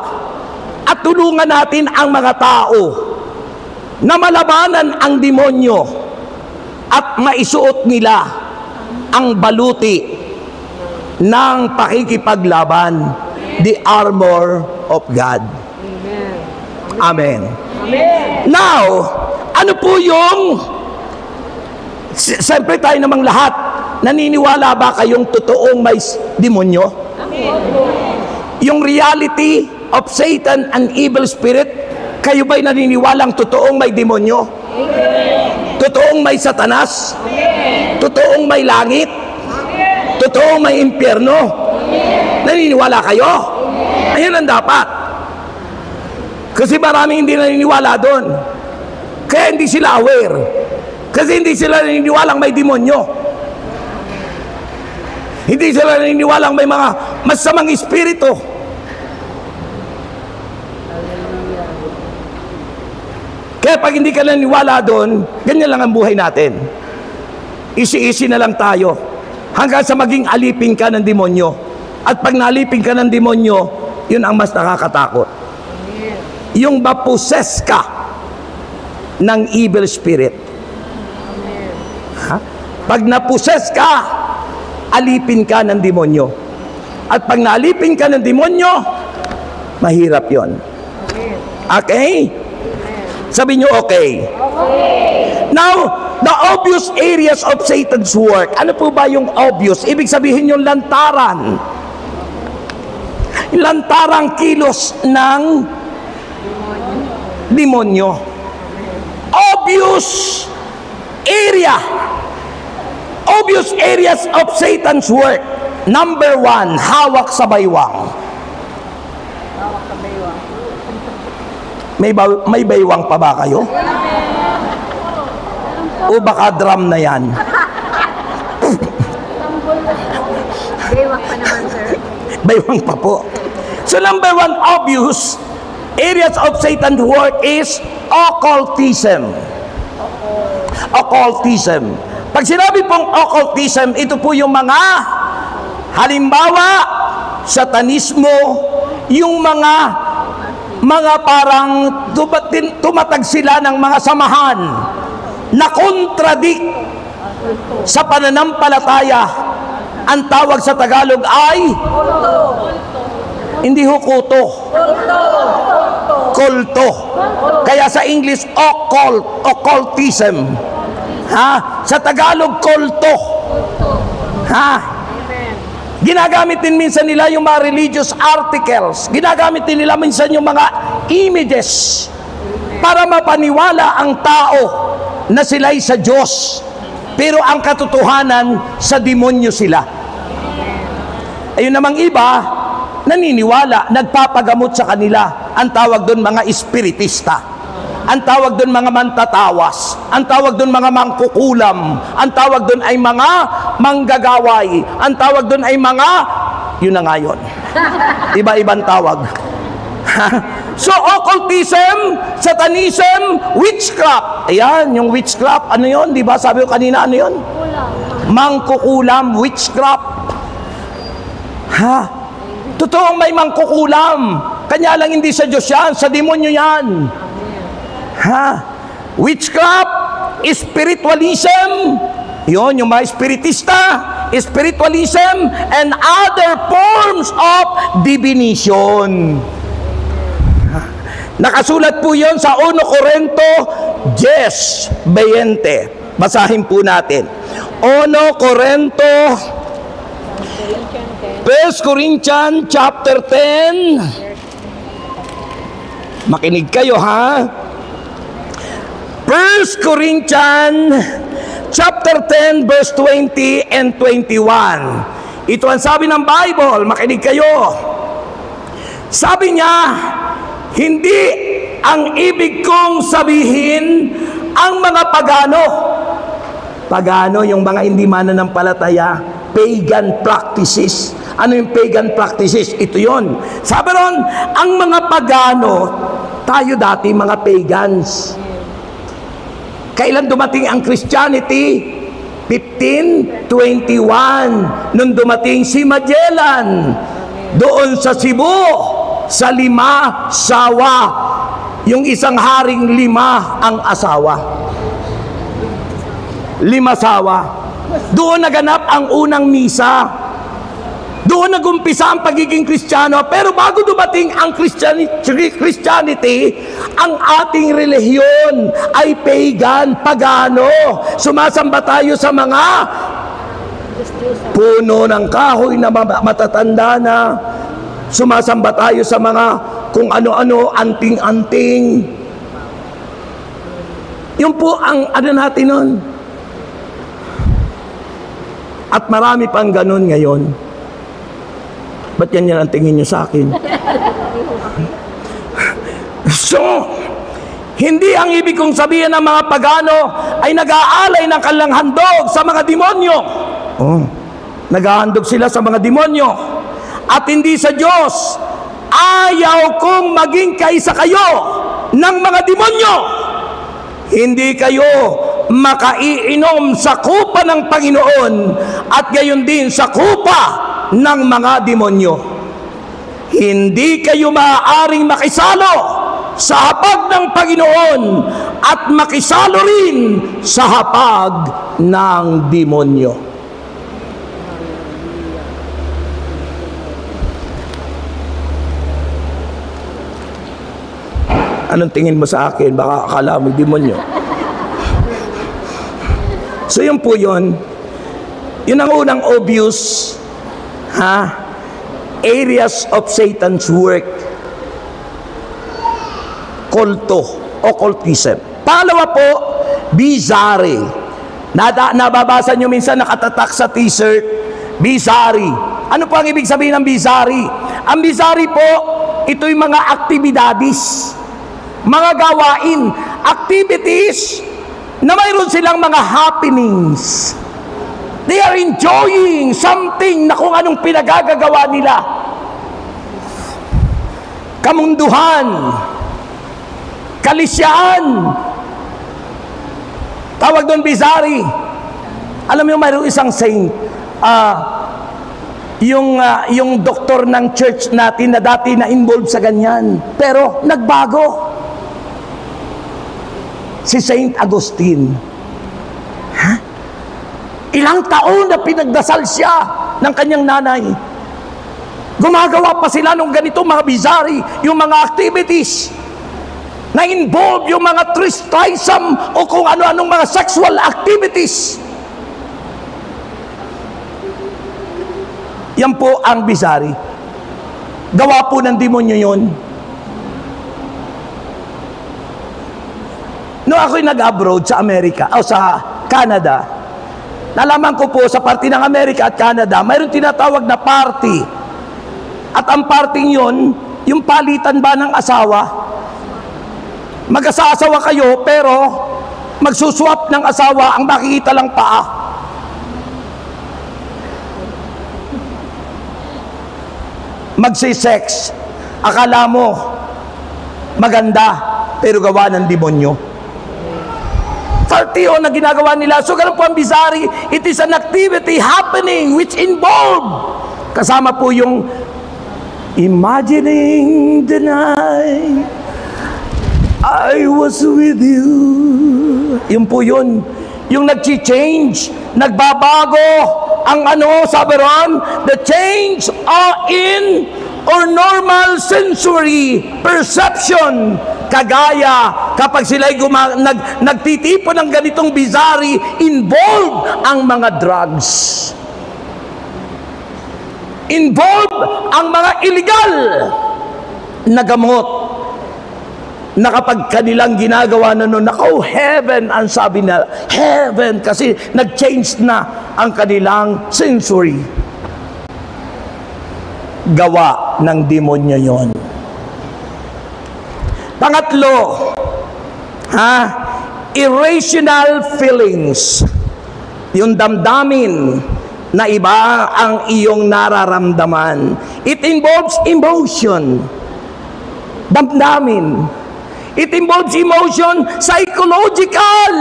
At tulungan natin ang mga tao na malabanan ang demonyo at maisuot nila ang baluti ng pakikipaglaban, the armor of God. Amen. Amen. Now, ano po yung, siyempre tayo namang lahat, naniniwala ba kayong totoong may demonyo? Amen. Yung reality of Satan and evil spirit, kayo ba'y naniniwalang totoong may demonyo? Amen. Totoong may satanas? Amen. Totoong may langit? Amen. Totoong may impyerno? Amen. Naniniwala kayo? Ayun ang dapat. Kasi maraming hindi naniniwala doon. Kaya hindi sila aware. Kasi hindi sila naniniwalang may demonyo. Hindi sila naniniwalang may mga masamang espiritu. Kaya pag hindi ka naniniwala doon, ganyan lang ang buhay natin. Isi-isi na lang tayo. Hanggang sa maging alipin ka ng demonyo. At pag nalipin ka ng demonyo, yun ang mas nakakatakot. Yung maposes ka ng evil spirit. Ha? Pag naposes ka, alipin ka ng demonyo. At pag naalipin ka ng demonyo, mahirap yon. Okay? Sabi nyo okay. Now, the obvious areas of Satan's work. Ano po ba yung obvious? Ibig sabihin yung lantaran. Lantarang kilos ng demonyo. Obvious areas of Satan's work. Number 1, hawak sa baywang. May baywang pa ba kayo? O baka drum na yan? Baywang pa naman, sir. Baywang pa po. So number 1, obvious areas of Satan's work is occultism. Occultism. Pag sinabi pong occultism, ito po yung mga halimbawa, satanismo, yung mga parang tumatag sila ng mga samahan na kontradik sa pananampalataya. Ang tawag sa Tagalog ay hindi ho kulto. Kulto. Kaya sa English, occultism. Ha? Sa Tagalog, kulto. Ha? Ginagamit din minsan nila yung mga religious articles. Ginagamit din nila minsan yung mga images para mapaniwala ang tao na sila'y sa Diyos. Pero ang katotohanan, sa demonyo sila. Ayun namang iba, naniniwala, nagpapagamot sa kanila. Ang tawag doon mga espiritista. Ang tawag doon mga mantatawas. Ang tawag doon mga mangkukulam. Ang tawag doon ay mga manggagaway. Ang tawag doon ay mga, yun na nga yun. Iba-ibang tawag. So, occultism, satanism, witchcraft. Ayan, yung witchcraft, ano yun? Di ba sabi ko kanina, ano yun? Mangkukulam, witchcraft. Ha? Totoong may mangkukulam. Kanya lang hindi sa Diyos yan, sa demonyo yan. Ha? Witchcraft, spiritualism, yun, yung mga spiritista, spiritualism, and other forms of divination. Nakasulat po yun sa 1 Corinto 10:20. Basahin po natin. 1 Corinthians chapter 10. Makinig kayo, ha? 1 Corinthians chapter 10 verse 20 and 21. Ito ang sabi ng Bible. Makinig kayo. Sabi niya, hindi ang ibig kong sabihin ang mga pagano. Pagano, yung mga hindi mananampalataya, pagan practices. Ano yung pagan practices? Ito yon. Sabi ron, ang mga pagano, tayo dati mga pagans. Kailan dumating ang Christianity? 1521. Nung dumating si Magellan, doon sa Cebu, sa 5 sawa. Yung isang haring 5 ang asawa. 5 sawa. Doon naganap ang unang misa. Doon nagumpisa ang pagiging Kristiyano. Pero bago dumating ang Christianity, ang ating relihiyon ay pagan, pagano. Sumasamba tayo sa mga puno ng kahoy na matatanda na. Sumasamba tayo sa mga kung ano-ano, anting-anting. Yun po ang ano natin nun. At marami pang ganun ngayon. Ba't yan ang tingin nyo sa akin? So, hindi ang ibig kong sabihin ng mga pagano ay nag-aalay ng kanilang handog sa mga demonyo. Oh, nag-ahandog sila sa mga demonyo. At hindi sa Diyos. Ayaw kong maging kaisa kayo ng mga demonyo. Hindi kayo makaiinom sa kupa ng Panginoon at gayon din sa kupa ng mga demonyo. Hindi kayo maaaring makisalo sa hapag ng Panginoon at makisalo rin sa hapag ng demonyo. Anong tingin mo sa akin? Baka akala mo demonyo. So yun po yun. Yun ang unang obvious areas of Satan's work. Kulto. occultism. Pangalawa po, bizarre. Nababasa nyo minsan nakatatak sa t-shirt, bizarre. Ano po ang ibig sabihin ng bizarre? Ang bizarre po, ito'y mga aktibidades, mga gawain, activities na mayroon silang mga happenings. They are enjoying something na kung anong pinagagagawa nila. Kamunduhan, kalisyaan, tawag doon bizarre. Alam mo, mayroong isang saint, yung doktor ng church natin na dati na involved sa ganyan, pero nagbago. Si Saint Agustin. Ilang taon na pinagdasal siya ng kanyang nanay. Gumagawa pa sila ng ganito mga bizarre, yung mga activities na involve yung mga tristism o kung ano-anong mga sexual activities. Yan po ang bizarre. Gawa po ng demonyo yun. No, ako'y nag-abroad sa Amerika o sa Canada, nalaman ko po sa parte ng Amerika at Canada, mayroon tinatawag na party. At ang parting yun, yung palitan ba ng asawa? Mag-asawa kayo, pero magsuswap ng asawa, ang makikita lang paa. Magsisex, akala mo maganda, pero gawa ng demonyo. Party na ginagawa nila. So ganun po ang bizarre. It is an activity happening which involve. Kasama po yung imagining the night I was with you. Yun po yun. Yung nag-change, nagbabago ang sabi ron, the change in or normal sensory perception. Kagaya kapag sila'y nagtitipon ng ganitong bizarre, involved ang mga drugs. Involved ang mga illegal na gamot. Na kapag kanilang ginagawa na nun, nako, heaven, ang sabi na, heaven, kasi nag-change na ang kanilang sensory. Gawa ng demonyo yon. Pangatlo, irrational feelings. Yung damdamin na iba ang iyong nararamdaman. It involves emotion. Damdamin. It involves emotion, psychological.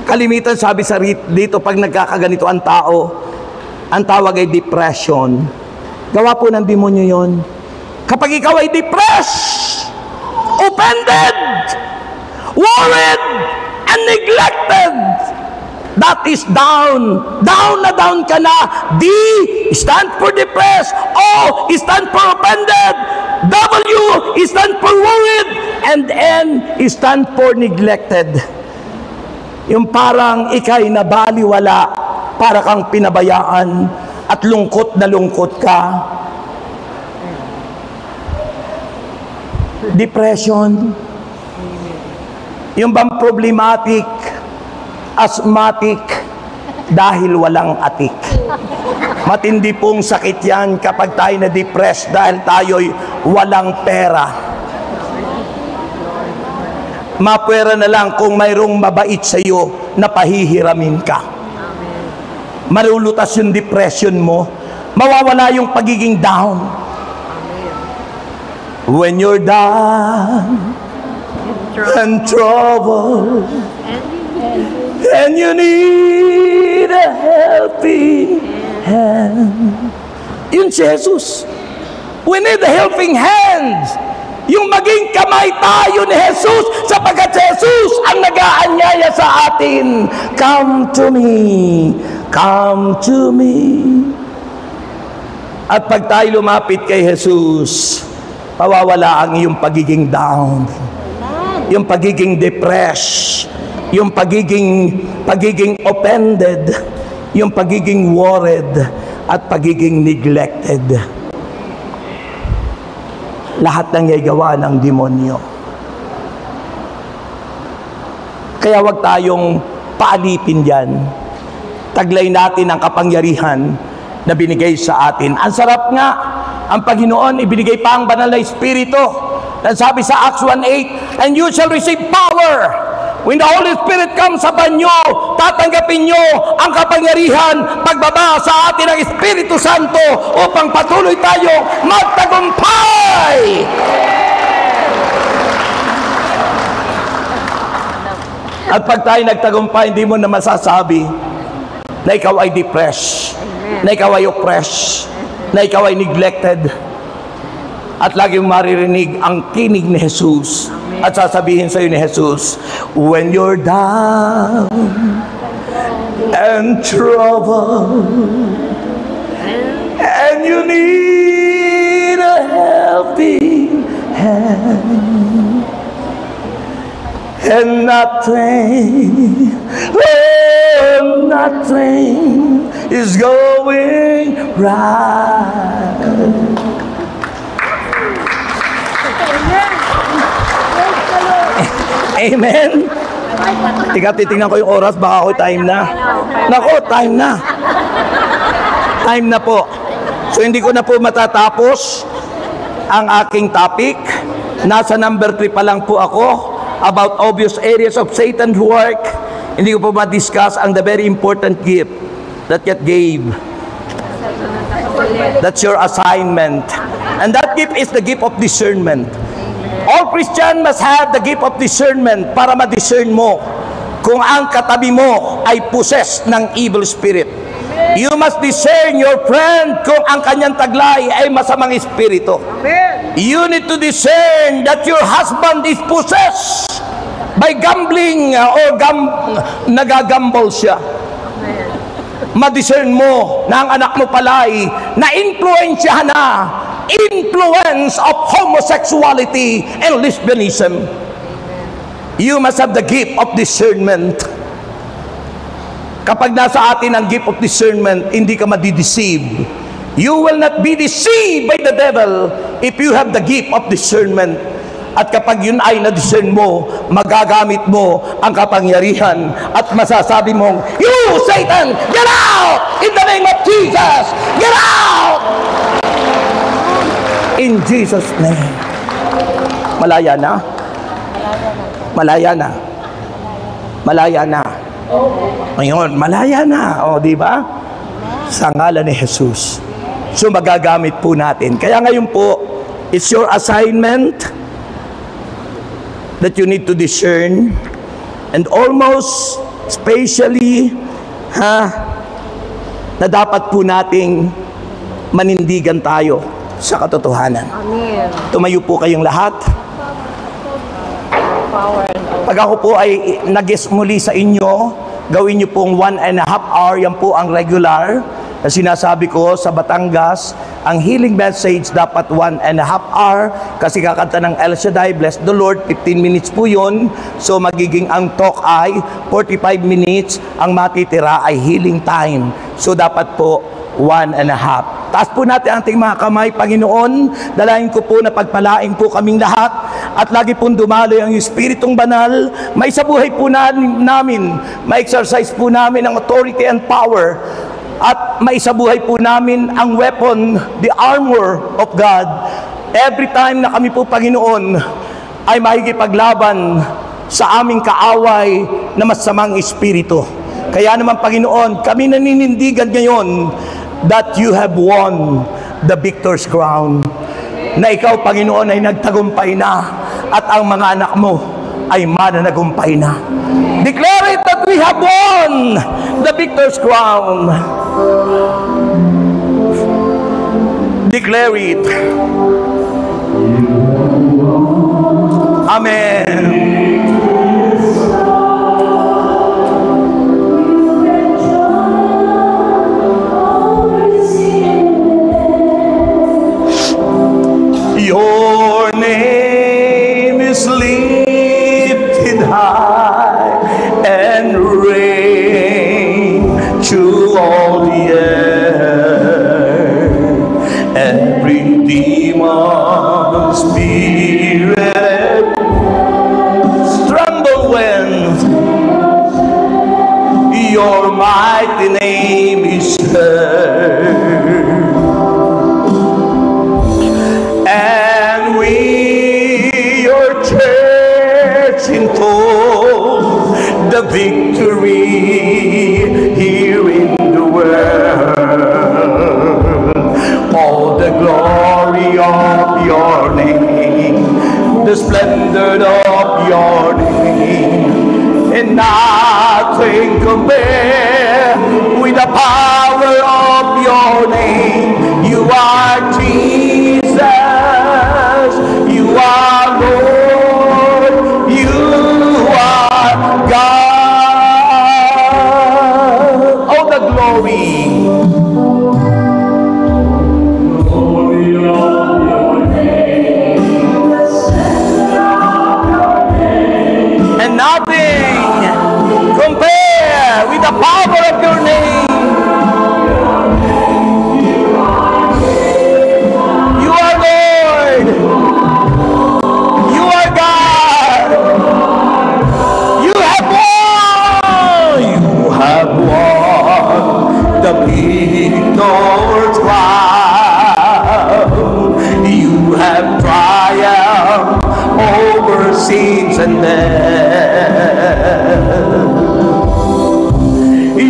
Kalimitan sabi sa dito, pag nagkakaganito ang tao, ang tawag ay depression. Gawa po ng demonyo yon. Kapag ikaw ay depressed, offended, worried, and neglected, that is down. Down na down ka na. D, stand for depressed. O, stand for offended. W, stand for worried. And N, stand for neglected. Yung parang ikay nabaliwala, para kang pinabayaan at lungkot na lungkot ka. Depression. Yung bang problematic, asthmatic, dahil walang atik. Matindi pong sakit yan kapag tayo na-depressed dahil tayo'y walang pera. Mapwera na lang kung mayroong mabait sa iyo na pahihiramin ka. Malulutas yung depression mo. Mawawala yung pagiging down. When you're down and trouble and you need a helping hand. Yun si Jesus. We need a helping hand. Yung maging kamay tayo ni Jesus, sapagkat si Jesus ang nag-aanyaya sa atin. Come to me, come to me. At pag tayo lumapit kay Jesus, pawawala ang iyong pagiging down, yung pagiging depressed, yung pagiging offended, yung pagiging worried, at pagiging neglected. Lahat ng gawa ng demonyo. Kaya wag tayong paalipin diyan. Taglay natin ang kapangyarihan na binigay sa atin. Ang sarap nga, ang Panginoon ibinigay pa ang banal na Espiritu. Dan sabi sa Acts 1:8, and you shall receive power when the Holy Spirit comes upon you. Tatanggapin nyo ang kapangyarihan pagbaba sa atin ng Espiritu Santo upang patuloy tayong magtagumpay. At pag tayo nagtagumpay, hindi mo na masasabi na ikaw ay depressed, na ikaw ay oppressed, na ikaw ay neglected. At laging maririnig ang kinig ni Jesus. At sasabihin sa iyo ni Jesus, when you're down and troubled and you need a helping hand, and nothing, oh, nothing is going right. Amen. Titingnan ko yung oras, baka ako time na. Nako, time na. Time na po. So hindi ko na po matatapos ang aking topic. Nasa number 3 pa lang po ako, about obvious areas of Satan's work. Hindi ko po ma-discuss ang the very important gift that God gave. That's your assignment. And that gift is the gift of discernment. All Christian must have the gift of discernment para ma-discern mo kung ang katabi mo ay possessed ng evil spirit. You must discern your friend kung ang kanyang taglay ay masamang espiritu. You need to discern that your husband is possessed by gambling or nagagamble siya. Ma-discern mo na ang anak mo pala'y na-influensyahan na influence of homosexuality and lesbianism. You must have the gift of discernment. Kapag nasa atin ang gift of discernment, hindi ka madideceive. You will not be deceived by the devil if you have the gift of discernment. At kapag yun ay na-discern mo, magagamit mo ang kapangyarihan at masasabi mong, you Satan, get out! In the name of Jesus, get out! In Jesus' name. Malaya na? Malaya na. Malaya na. Ngayon, malaya na. O, di ba? Sa ngalan ni Jesus. So, magagamit po natin. Kaya ngayon po, it's your assignment that you need to discern. And almost, especially, na dapat po nating manindigan tayo sa katotohanan. Amen. Tumayo po kayong lahat. Pag ako po ay nag-guest muli sa inyo, gawin niyo pong 1.5 hour, yan po ang regular na sinasabi ko sa Batangas. Ang healing message dapat 1.5 hour kasi kakanta ng El Shaddai, bless the Lord, 15 minutes po yun. So magiging ang talk ay 45 minutes, ang matitira ay healing time. So dapat po 1.5. Taas po natin ang ating mga kamay, Panginoon. Dalahin ko po na pagpalain po kaming lahat at lagi pong dumaloy ang Espiritong Banal. May sa buhay po namin, may exercise po namin ang authority and power at may sa buhay po namin ang weapon, the armor of God. Every time na kami po, Panginoon, ay makikipaglaban sa aming kaaway na masamang espiritu. Kaya naman, Panginoon, kami naninindigan ngayon that you have won the victor's crown. Na ikaw, Panginoon, ay nagtagumpay na at ang mga anak mo ay mananagumpay na. Declare it that we have won the victor's crown. Declare it. Amen. Your name is lifted high and reign through all the earth. every demon spirit tremble when your mighty name is heard. And we, your church, into the victory here in the world. All the glory of your name, the splendor of your name, and nothing compare with the power of your name. You are Jesus, you are Lord, you are God. All the glory. And nothing compare with the power of your name. You are Lord. You are God. You have won. You have won the victor's crown. You have triumphed over sins and death.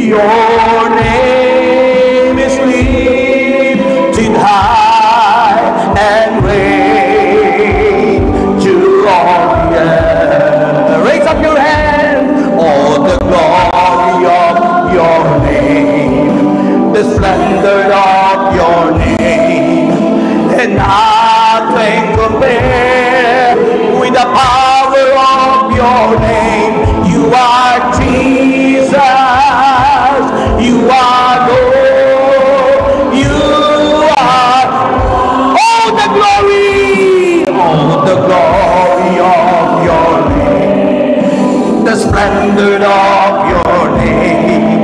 Your name is lifted high and reign to all the earth. Raise up your hand. All the glory of your name, the splendor of your name, and nothing compare with the power of your name. You are Jesus, you are Lord, you are all the glory of your name, the splendor of your name,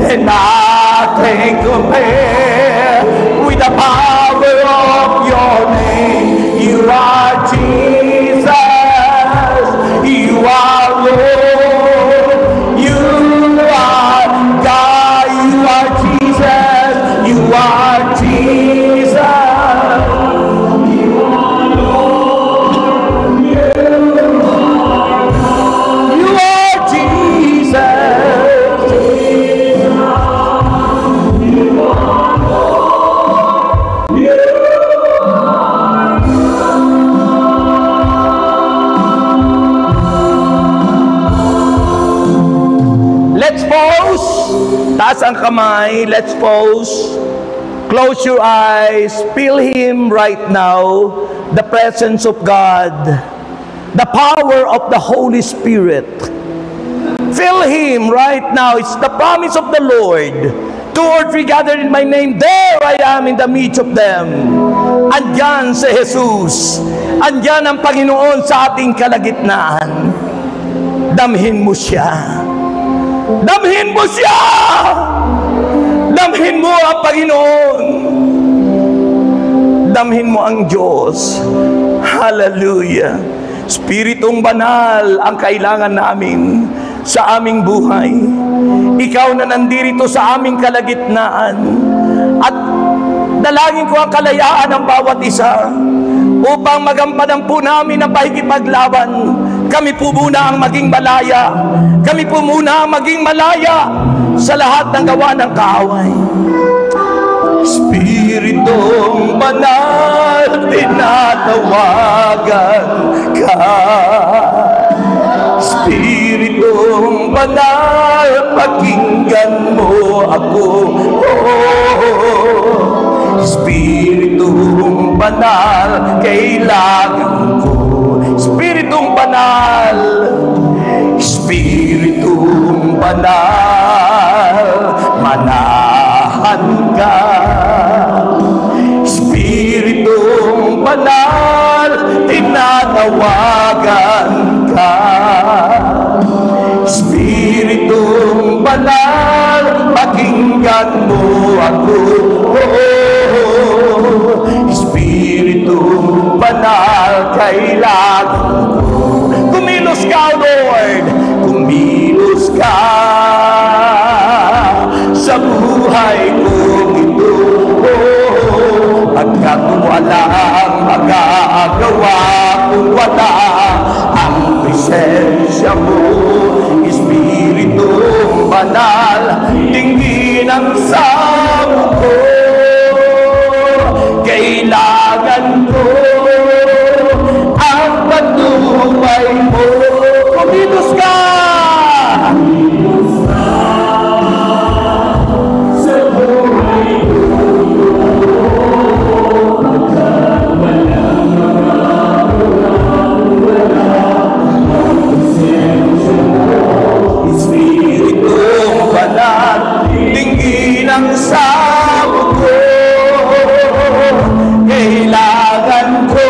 and nothing compare with the power of your name. You are Jesus, you are Lord, you are God, you are Jesus, you are Jesus, you are Lord, you are Jesus, you are Lord, you Let's pause. Taas ang kamay. Let's pause. Close your eyes. Feel Him right now. The presence of God. The power of the Holy Spirit. Feel Him right now. It's the promise of the Lord. 2 or 3 gathered in my name, there I am in the midst of them. Andyan si Jesus. Andyan ang Panginoon sa ating kalagitnaan. Damhin mo siya. Damhin mo siya! Damhin mo ang Panginoon. Damhin mo ang Diyos. Hallelujah. Spiritong banal ang kailangan namin sa aming buhay. Ikaw na nandirito sa aming kalagitnaan. At dalangin ko ang kalayaan ng bawat isa upang magampanan po namin ang pakikipaglaban. Kami po muna ang maging malaya. Kami po muna ang maging malaya sa lahat ng gawa ng kaaway. Spiritong banal, tinatawagan ka. Spiritong banal, pakinggan mo ako. Spiritong banal, kailangan ko. Spiritong banal, Spiritong banal, manahan ka. Spiritong banal, tinatawagan ka. Spiritong banal, pakinggan mo ako. kailangan ko. Kumilos ka, O Lord, kumilos ka sa buhay kong ito. Pagkat wala ang magagawa kung wala ang presensya mo, Espiritu Banal, tingin ang samo ko. Kailangan ko ang patnubay mo. Kumilos ka! Sa buhay ko, pagkat walang Espiritu Banal, tingin ang samo ko. Kailangan ko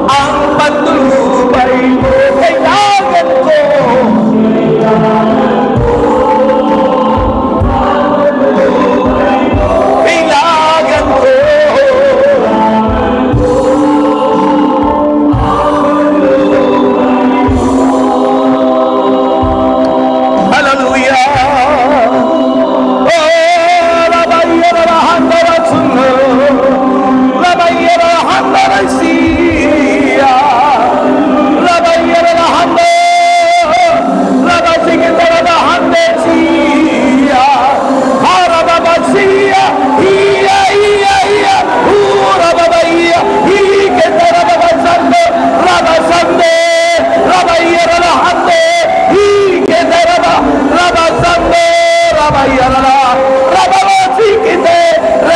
ang patnubay mo. Kailangan ko. Kailangan ko.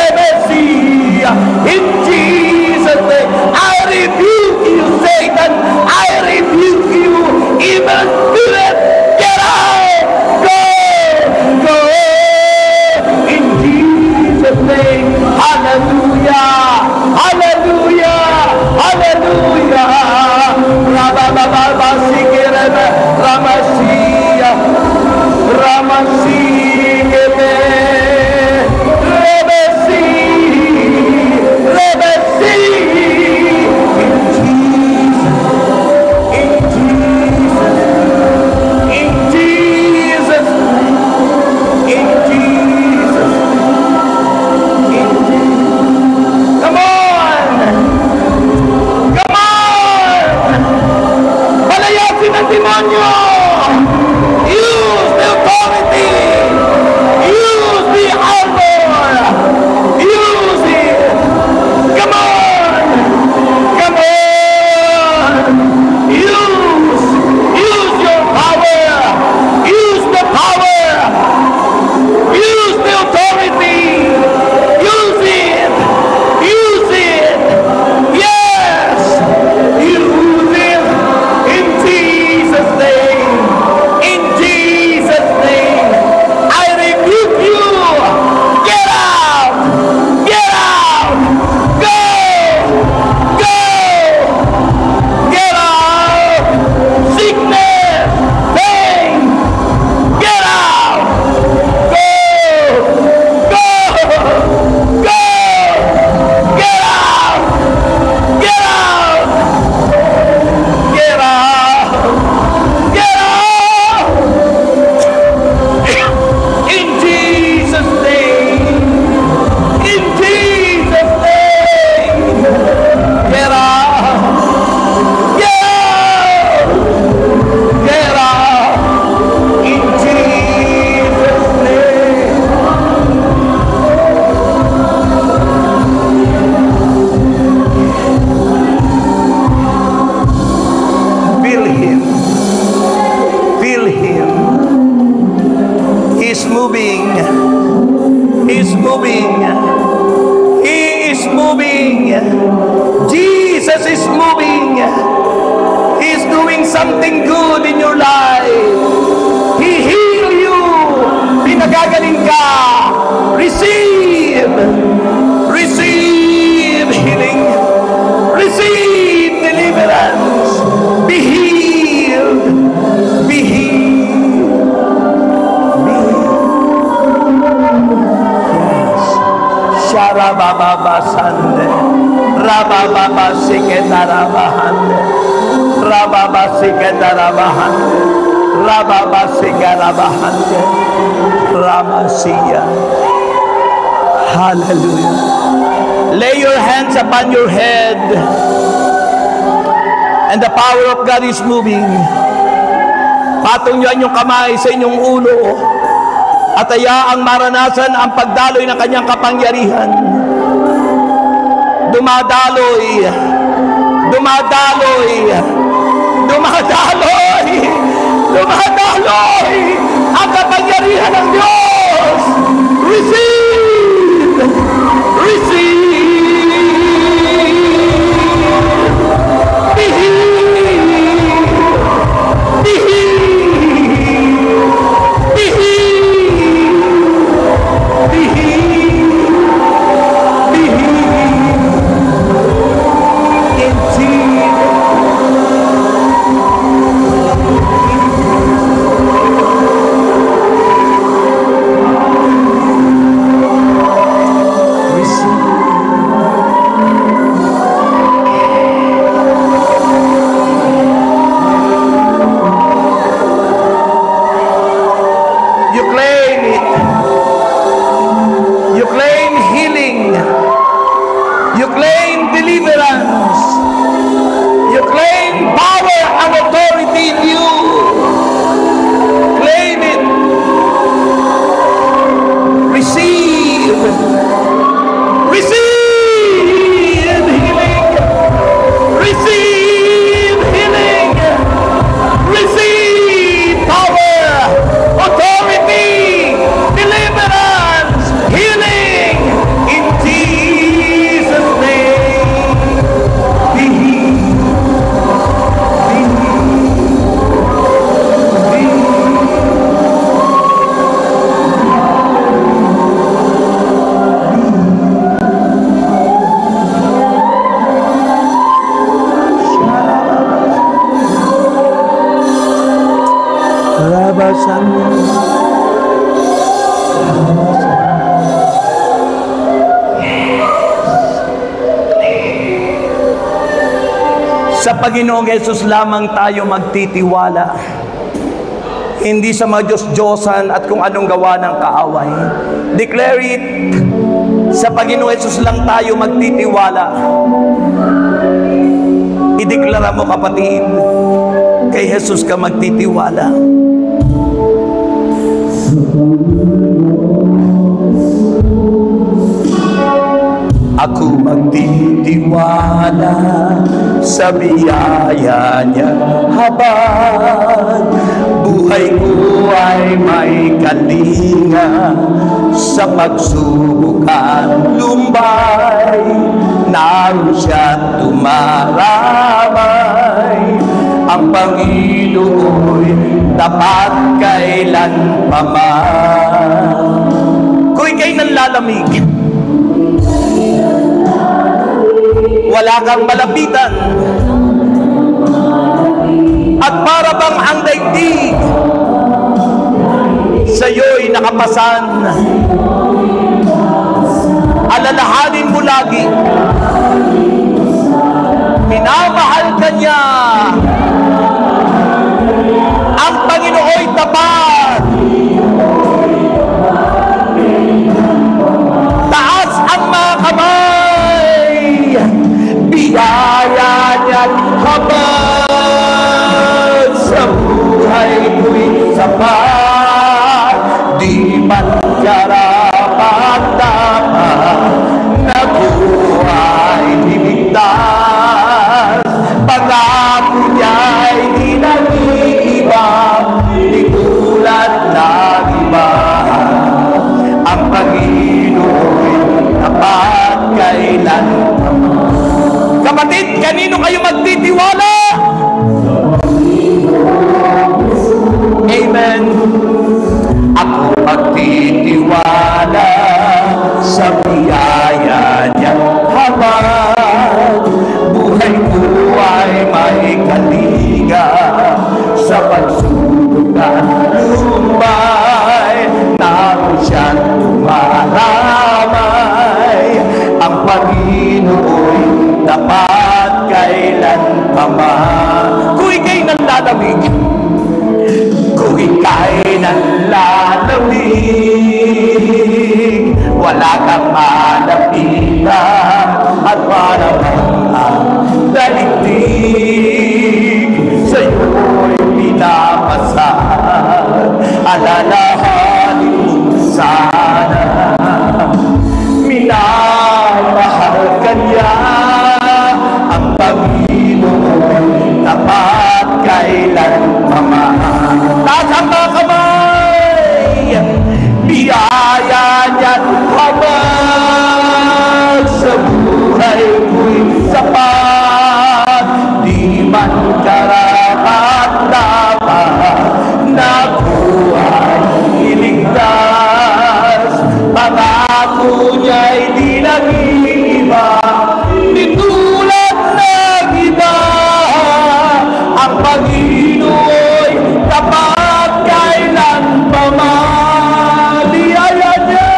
Hallelujah. In Jesus' name, I rebuke you, Satan. I rebuke you, evil spirit. Get out! Go! Go! In Jesus' name, hallelujah! Hallelujah! Hallelujah! Rabababa, Sikirebe, Ramasiya, Ramasikebe, demonyo! Use the authority! Use the armor! Use it! Come on! Come on! Use your power! Use the power! Use the authority! Use it! Use it! Yes! Use it! In Jesus' name, in Jesus' name, I rebuke you. Get out, get out, go, go, get out. Sickness, pain, get out. Go, go, go, get out, get out, get out. Get out! In Jesus' name! In Jesus' name! Get out! Get out! Get out! In Jesus' name! Feel Him. Feel Him. He's moving. He's moving. He is moving. Jesus is moving. He's doing something good in your life. He heal you. Pinagagaling ka. Receive. Receive healing. Receive deliverance. Be healed. Be healed. Be healed. Yes. Sharababa Sande. Rabababasiketarabahande. Rababasiketarabahande. Rababasikarabahande. Ramasiya. Hallelujah. Lay your hands upon your head. And the power of God is moving. Patong niyo yung kamay sa inyong ulo. At hayaang maranasan ang pagdaloy ng kanyang kapangyarihan. Dumadaloy. Dumadaloy. Dumadaloy. Dumadaloy. Ang kapangyarihan ng Diyos. Receive. Receive. Be healed. Be healed. Be healed. Be healed. Be healed. Indeed. You claim it. You claim healing. You claim deliverance. You claim power and authority in you. Claim it. Receive. Receive healing. Receive healing. Receive power, authority, deliverance, healing in Jesus' name. Be healed. Be healed. Be Sa Panginoong Yesus lamang tayo magtitiwala. Hindi sa mga Diyos-Diyosan at kung anong gawa ng kaaway. Declare it. Sa Panginoong Yesus lang tayo magtitiwala. Ideklara mo, kapatid, kay Jesus ka magtitiwala. Ako magtitiwala sa biyaya niya habang buhay ko ay may kalinga. Sa pagsubukan lumbay, naroon siya tumaramay. Ang Panginoon'y tapat kailanpaman. Kung ika'y nanlalamig, wala kang malapitan, at para bang ang daigdig sa'yo'y nakapasan, alalahanin mo lagi, minamahal ka niya. Ang Panginoon'y tapat. Taas ang mga kamay, biyaya niya't habang sa buhay ko'y sapat. Di man karapat-dapat na buhay niligtas. Pangako niya'y di nag-iiba, di tulad ng iba. Ang Panginoon'y tapat kailanman. Kapatid, kanino kayo magtitiwala? Amen. Ako magtitiwala sa biyaya niya habang buhay ko ay may kalinga. Sa pagsubukan lumbay, naroon siyang tumaramay. Ang Panginoon tapat kailanman. Kung ika'y nanlalamig, kung ika'y nanlalamig, wala kang malapitan at malamang ang daigdig. Sa'yo'y pinapasal, alalahanin mo sana. Minamahal ka niya, ang Panginoon, tapat kailanman. Taas ang mga kamay, biyaya niya't habang sa buhay ko'y sapat. Di man karapat dapat na buhay iligtas. Pangako niya'y di nag-iiba, di tulad ng iba. Ang Panginoon'y tapat kailanman. Biyaya niya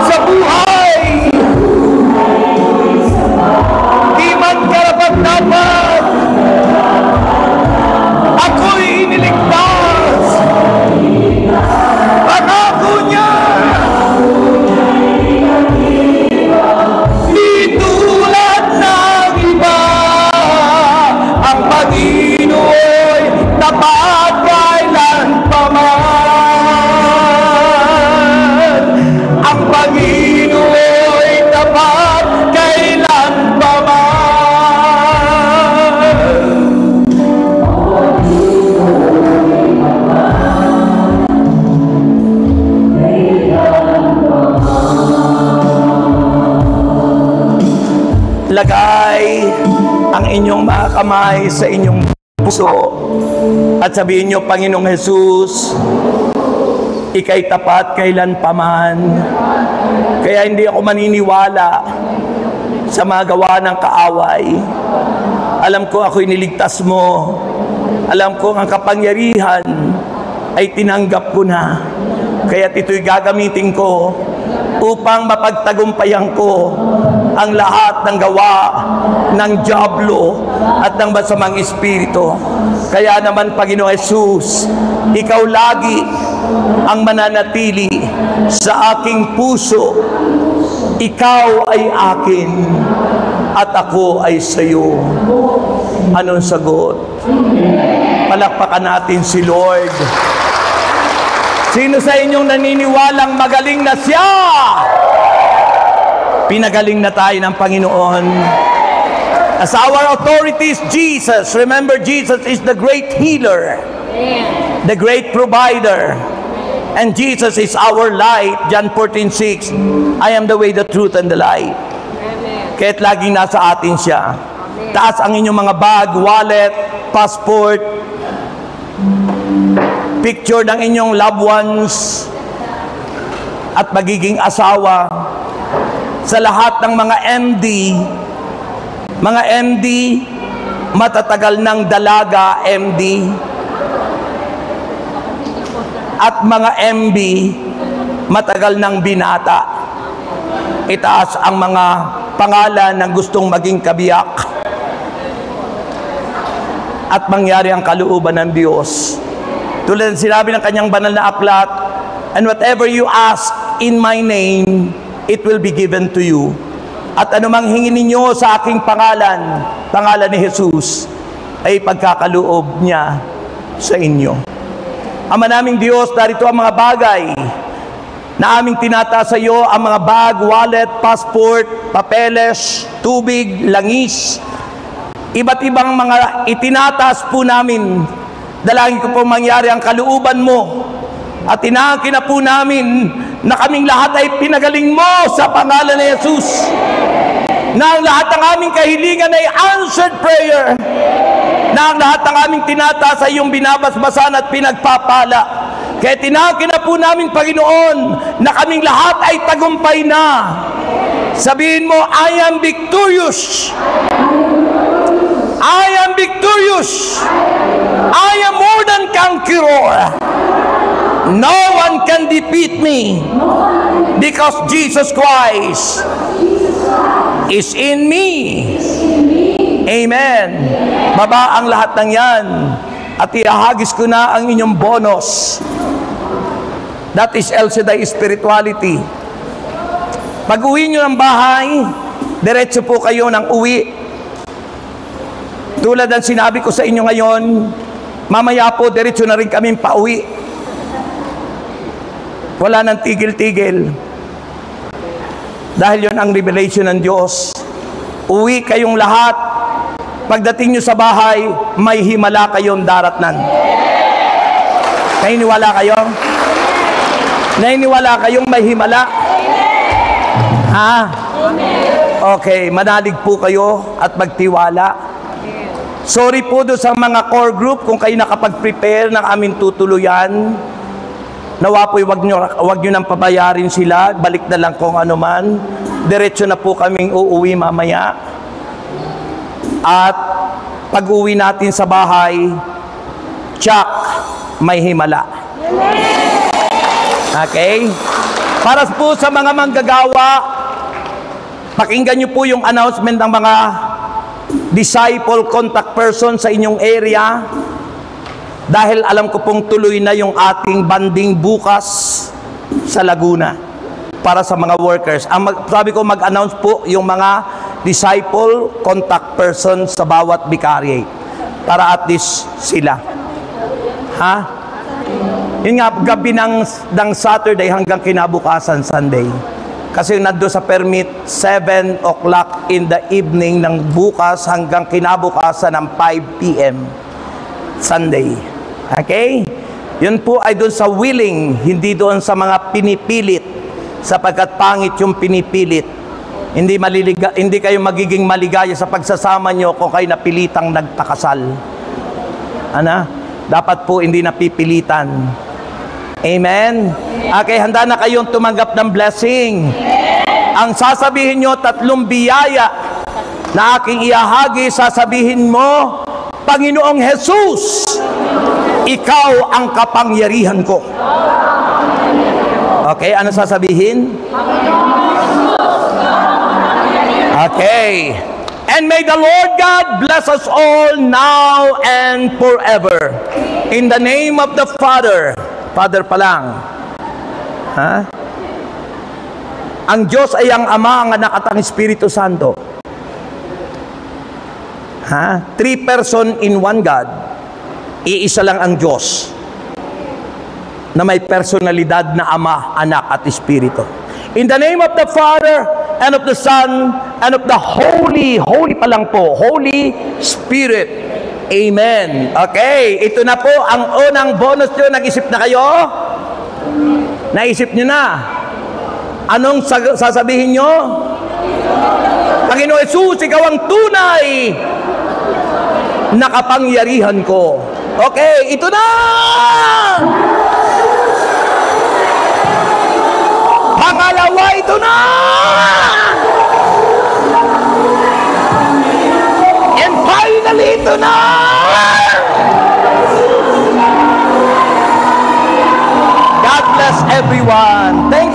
sa buhay, di man karapat-dapat ako'y iniligtas. Pangako niya di tulad ng iba. Ang Panginoon'y tapat kailanman. Ang Panginoon'y tapat kailanman. Lagay ang inyong mga kamay sa inyong puso at sabihin niyo, Panginoong Jesus, ika'y tapat kailanpaman. Kaya hindi ako maniniwala sa mga gawa ng kaaway. Alam ko ako'y niligtas mo. Alam ko ang kapangyarihan ay tinanggap ko na. Kaya't ito'y gagamitin ko upang mapagtagumpayan ko ang lahat ng gawa ng dyablo at ng masamang espiritu. Kaya naman, Panginoong Jesus, ikaw lagi ang mananatili sa aking puso. Ikaw ay akin at ako ay sa iyo. Anong sagot? Palakpakan natin si Lord. Sino sa inyong naniniwalang magaling na siya? Pinagaling na tayo ng Panginoon. As our authorities, Jesus, remember, Jesus is the great healer, the great provider, and Jesus is our light. John 14:6, I am the way, the truth, and the light. Kaya't laging nasa atin siya. Taas ang inyong mga bag, wallet, passport, picture ng inyong loved ones at magiging asawa. Sa lahat ng mga MD, matatagal ng dalaga, MD, at mga MB, matagal ng binata. Itaas ang mga pangalan ng gustong maging kabiyak at mangyari ang kalooban ng Diyos. Tulad ng sinabi ng kanyang banal na aklat, and whatever you ask in my name, it will be given to you. At anumang hingin ninyo sa aking pangalan, pangalan ni Jesus, ay pagkakaloob niya sa inyo. Ama naming Diyos, narito ang mga bagay na aming tinataas sa iyo, ang mga bag, wallet, passport, papeles, tubig, langis, iba't ibang mga itinataas po namin. Dalangin ko po mangyari ang kalooban mo at tinangkin na po namin na kaming lahat ay pinagaling mo sa pangalan ni Jesus, na ang lahat ng aming kahilingan ay answered prayer, na ang lahat ng aming tinataas ay yung binabasbasan at pinagpapala. Kaya tinangkin na po namin, Panginoon, na kaming lahat ay tagumpay na. Sabihin mo, I am victorious. I am victorious. I am more than conqueror. No one can defeat me because Jesus Christ is in me. Amen. Baba ang lahat ng yan at ihahagis ko na ang inyong bonus. That is El Shaddai spirituality. Pag uwi nyo ng bahay, diretso po kayo ng uwi. Tulad ng sinabi ko sa inyo ngayon, mamaya po diretso na rin kaming pauwi. Wala nang tigil-tigil. Dahil yon ang revelation ng Diyos. Uwi kayong lahat. Pagdating nyo sa bahay, may himala kayong daratnan. Naniniwala kayo? Naniniwala kayong may himala? Ha? Okay, manalig po kayo at magtiwala. Sorry po doon sa mga core group kung kayo nakapag-prepare ng aming tutuluyan. Nawa po wag nyo nang pabayarin sila. Balik na lang kung ano man. Diretso na po kaming uuwi mamaya. At pag-uwi natin sa bahay, tsak, may himala. Okay? Para po sa mga manggagawa, pakinggan nyo po yung announcement ng mga disciple contact person sa inyong area. Dahil alam ko pong tuloy na yung ating banding bukas sa Laguna para sa mga workers. Sabi ko mag-announce po yung mga disciple contact person sa bawat vicariate para at least sila. Ha? Yun nga, gabi ng Saturday hanggang kinabukasan Sunday. Kasi nandun sa permit 7 o'clock in the evening ng bukas hanggang kinabukasan ng 5 p.m. Sunday. Okay? Yun po ay doon sa willing, hindi doon sa mga pinipilit, sapagkat pangit yung pinipilit. Hindi kayo magiging maligaya sa pagsasama nyo kung kayo napilitang nagpakasal. Ano? Dapat po hindi napipilitan. Amen? Okay, handa na kayong tumanggap ng blessing. Ang sasabihin nyo, 3 biyaya na aking iahagi, sasabihin mo, Panginoong Jesus, ikaw ang kapangyarihan ko. Okay, ano sasabihin? Okay. And may the Lord God bless us all now and forever. In the name of the Father. Father pa lang. Ha? Ang Diyos ay ang Ama, ang Anak at ang Espiritu Santo. Ha? 3 person in one God. Iisa lang ang Diyos na may personalidad na Ama, Anak at Espiritu. In the name of the Father and of the Son and of the Holy pa lang po, Holy Spirit. Amen. Okay, ito na po ang unang bonus nyo. Nag-isip na kayo? Naisip nyo na? Anong sasabihin nyo? Panginoon Jesus, ikaw ang tunay na kapangyarihan ko. Okay, ito na! Pangalawa, ito na! And finally, ito na! God bless everyone. Thank you.